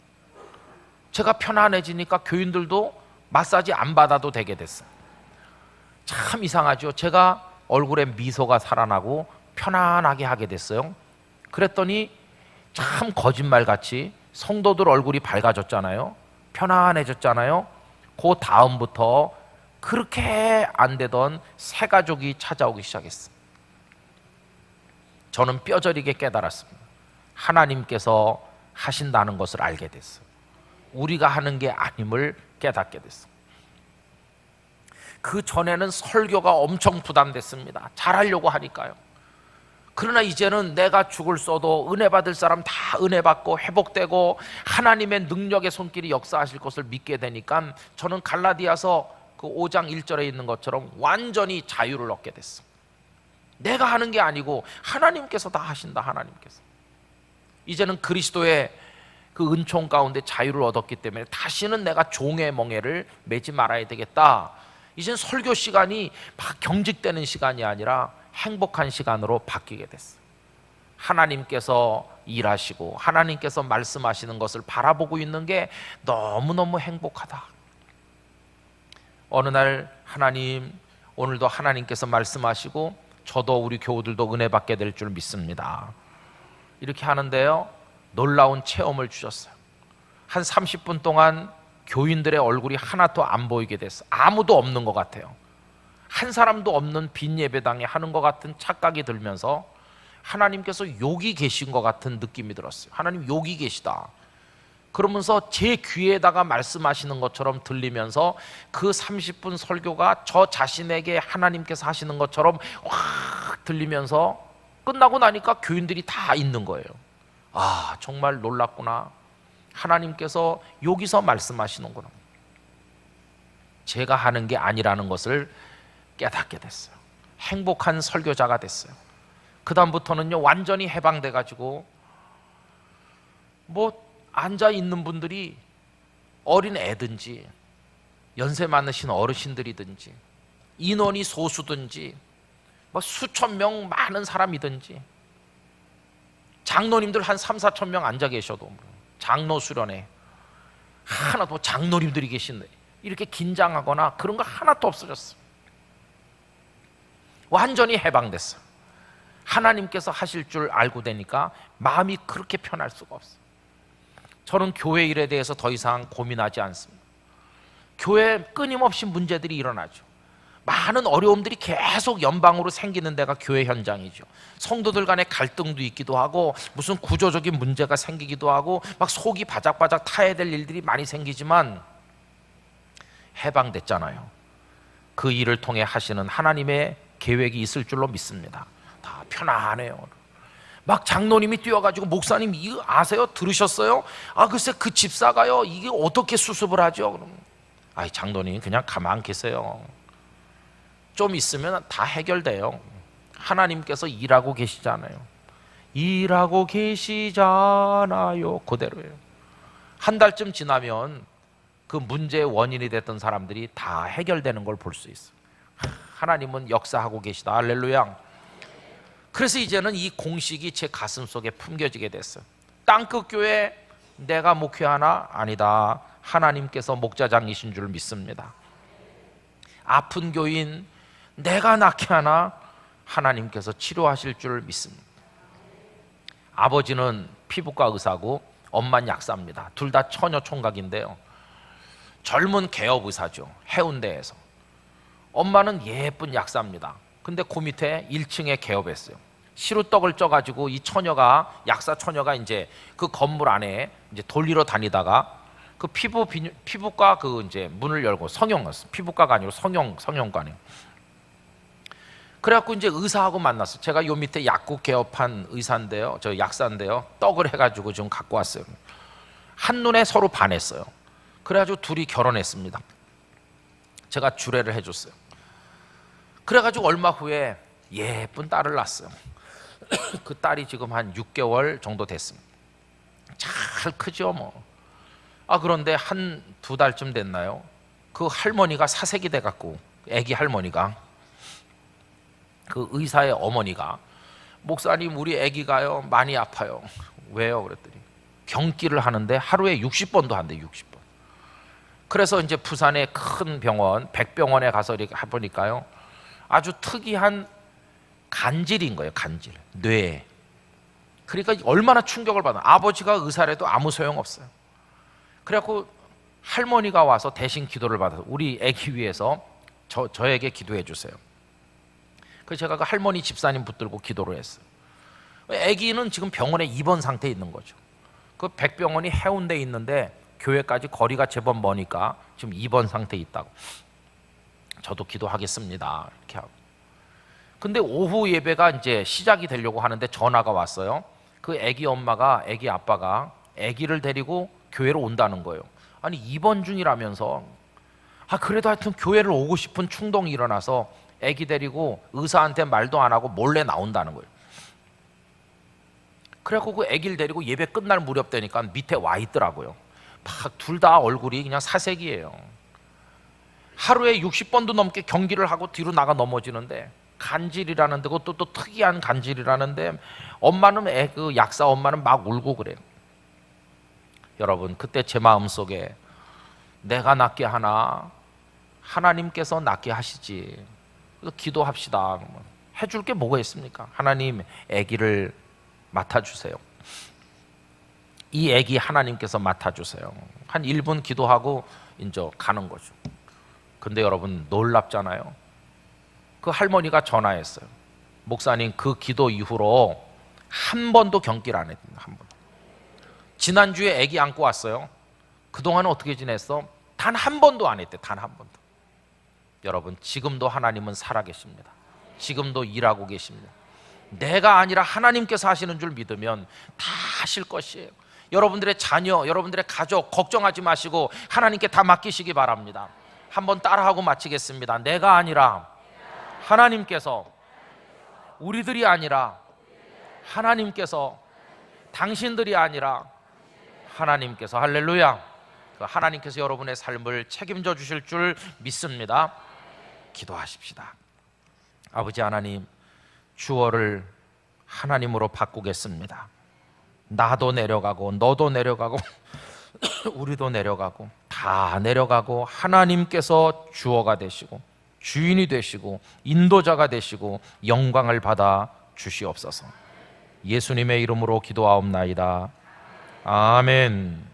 제가 편안해지니까 교인들도 마사지 안 받아도 되게 됐어요. 참 이상하죠. 제가 얼굴에 미소가 살아나고 편안하게 하게 됐어요. 그랬더니 참 거짓말같이 성도들 얼굴이 밝아졌잖아요. 편안해졌잖아요. 그 다음부터 그렇게 안 되던 새 가족이 찾아오기 시작했어요. 저는 뼈저리게 깨달았습니다. 하나님께서 하신다는 것을 알게 됐어요. 우리가 하는 게 아님을 깨닫게 됐어요. 그 전에는 설교가 엄청 부담됐습니다. 잘하려고 하니까요. 그러나 이제는 내가 죽을 써도 은혜 받을 사람 다 은혜 받고 회복되고 하나님의 능력의 손길이 역사하실 것을 믿게 되니까 저는 갈라디아서 그 5장 1절에 있는 것처럼 완전히 자유를 얻게 됐어. 내가 하는 게 아니고 하나님께서 다 하신다. 하나님께서. 이제는 그리스도의 그 은총 가운데 자유를 얻었기 때문에 다시는 내가 종의 멍에를 매지 말아야 되겠다. 이젠 설교 시간이 막 경직되는 시간이 아니라 행복한 시간으로 바뀌게 됐어요. 하나님께서 일하시고 하나님께서 말씀하시는 것을 바라보고 있는 게 너무너무 행복하다. 어느 날 하나님, 오늘도 하나님께서 말씀하시고 저도 우리 교우들도 은혜 받게 될 줄 믿습니다. 이렇게 하는데요, 놀라운 체험을 주셨어요. 한 30분 동안 교인들의 얼굴이 하나도 안 보이게 됐어요. 아무도 없는 것 같아요. 한 사람도 없는 빈 예배당에 하는 것 같은 착각이 들면서 하나님께서 여기 계신 것 같은 느낌이 들었어요. 하나님 여기 계시다. 그러면서 제 귀에다가 말씀하시는 것처럼 들리면서 그 30분 설교가 저 자신에게 하나님께서 하시는 것처럼 확 들리면서 끝나고 나니까 교인들이 다 있는 거예요. 아, 정말 놀랐구나. 하나님께서 여기서 말씀하시는구나. 제가 하는 게 아니라는 것을 깨닫게 됐어요. 행복한 설교자가 됐어요. 그 다음부터는요, 완전히 해방돼 가지고 뭐 앉아 있는 분들이 어린 애든지 연세 많으신 어르신들이든지 인원이 소수든지 뭐 수천 명 많은 사람이든지 장로님들 한 3, 4천 명 앉아 계셔도 장로 수련회 하나도 장로님들이 계신데 이렇게 긴장하거나 그런 거 하나도 없어졌어요. 완전히 해방됐어요. 하나님께서 하실 줄 알고 되니까 마음이 그렇게 편할 수가 없어요. 저는 교회 일에 대해서 더 이상 고민하지 않습니다. 교회에 끊임없이 문제들이 일어나죠. 많은 어려움들이 계속 연방으로 생기는 데가 교회 현장이죠. 성도들 간의 갈등도 있기도 하고 무슨 구조적인 문제가 생기기도 하고 막 속이 바짝바짝 타야 될 일들이 많이 생기지만 해방됐잖아요. 그 일을 통해 하시는 하나님의 계획이 있을 줄로 믿습니다. 다 편안해요. 막 장로님이 뛰어가지고 목사님 이거 아세요? 들으셨어요? 아 글쎄 그 집사가요 이게 어떻게 수습을 하죠? 그럼 아이 장로님 그냥 가만 계세요. 좀 있으면 다 해결돼요. 하나님께서 일하고 계시잖아요. 일하고 계시잖아요. 그대로예요. 한 달쯤 지나면 그 문제의 원인이 됐던 사람들이 다 해결되는 걸 볼 수 있어요. 하나님은 역사하고 계시다. 할렐루야. 그래서 이제는 이 공식이 제 가슴 속에 품겨지게 됐어요. 땅끝 교회 내가 목회하나? 아니다. 하나님께서 목자장이신 줄 믿습니다. 아픈 교인 내가 낫게 하나? 하나님께서 치료하실 줄 믿습니다. 아버지는 피부과 의사고 엄마는 약사입니다. 둘 다 처녀 총각인데요, 젊은 개업 의사죠. 해운대에서. 엄마는 예쁜 약사입니다. 근데 그 밑에 1층에 개업했어요. 시루떡을 쪄가지고 이 처녀가, 약사 처녀가 이제 그 건물 안에 이제 돌리러 다니다가 그 피부과 그 이제 문을 열고 피부과가 아니고 성형과네요. 그래갖고 이제 의사하고 만났어요. 제가 요 밑에 약국 개업한 의사인데요, 저 약사인데요, 떡을 해가지고 좀 갖고 왔어요. 한눈에 서로 반했어요. 그래가지고 둘이 결혼했습니다. 제가 주례를 해줬어요. 그래가지고 얼마 후에 예쁜 딸을 낳았어요. 그 딸이 지금 한 6개월 정도 됐습니다. 잘 크죠 뭐. 아 그런데 한 2달쯤 됐나요? 그 할머니가 사색이 돼갖고, 애기 할머니가, 그 의사의 어머니가 목사님 우리 애기가요 많이 아파요. 왜요? 그랬더니 경기를 하는데 하루에 60번도 한대. 60번. 그래서 이제 부산의 큰 병원 백병원에 가서 이렇게 해보니까요 아주 특이한 간질인 거예요. 간질, 뇌에. 그러니까 얼마나 충격을 받아. 아버지가 의사라도 아무 소용없어요. 그래갖고 할머니가 와서 대신 기도를 받아서 우리 애기 위해서 저에게 기도해 주세요. 그래서 제가 그 할머니 집사님 붙들고 기도를 했어요. 애기는 지금 병원에 입원 상태에 있는 거죠. 그 백병원이 해운대에 있는데 교회까지 거리가 제법 머니까 지금 입원 상태에 있다고. 저도 기도하겠습니다 이렇게 하고. 근데 오후 예배가 이제 시작이 되려고 하는데 전화가 왔어요. 그 애기 엄마가, 애기 아빠가 애기를 데리고 교회로 온다는 거예요. 아니 입원 중이라면서. 아 그래도 하여튼 교회를 오고 싶은 충동이 일어나서 애기 데리고 의사한테 말도 안 하고 몰래 나온다는 거예요. 그래갖고 그 애기를 데리고 예배 끝날 무렵 되니까 밑에 와 있더라고요. 막 둘 다 얼굴이 그냥 사색이에요. 하루에 60번도 넘게 경기를 하고 뒤로 나가 넘어지는데 간질이라는 데, 그것도 또 특이한 간질이라는데 엄마는 그 약사 엄마는 막 울고 그래요. 여러분 그때 제 마음속에 내가 낫게 하나? 하나님께서 낫게 하시지. 그래서 기도합시다. 해줄 게 뭐가 있습니까? 하나님, 아기를 맡아주세요. 이 아기 하나님께서 맡아주세요. 한 1분 기도하고 이제 가는 거죠. 근데 여러분 놀랍잖아요. 그 할머니가 전화했어요. 목사님, 그 기도 이후로 한 번도 경기를 안 했습니다. 한 번. 지난주에 아기 안고 왔어요. 그동안은 어떻게 지냈어? 단 한 번도 안 했대. 단 한 번도. 여러분, 지금도 하나님은 살아계십니다. 지금도 일하고 계십니다. 내가 아니라 하나님께서 하시는 줄 믿으면 다 하실 것이에요. 여러분들의 자녀, 여러분들의 가족 걱정하지 마시고 하나님께 다 맡기시기 바랍니다. 한번 따라하고 마치겠습니다. 내가 아니라 하나님께서, 우리들이 아니라 하나님께서, 당신들이 아니라 하나님께서, 할렐루야. 그 하나님께서 여러분의 삶을 책임져 주실 줄 믿습니다. 기도하십시다. 아버지 하나님, 주어를 하나님으로 바꾸겠습니다. 나도 내려가고 너도 내려가고 우리도 내려가고 다 내려가고 하나님께서 주어가 되시고 주인이 되시고 인도자가 되시고 영광을 받아 주시옵소서. 예수님의 이름으로 기도하옵나이다. 아멘.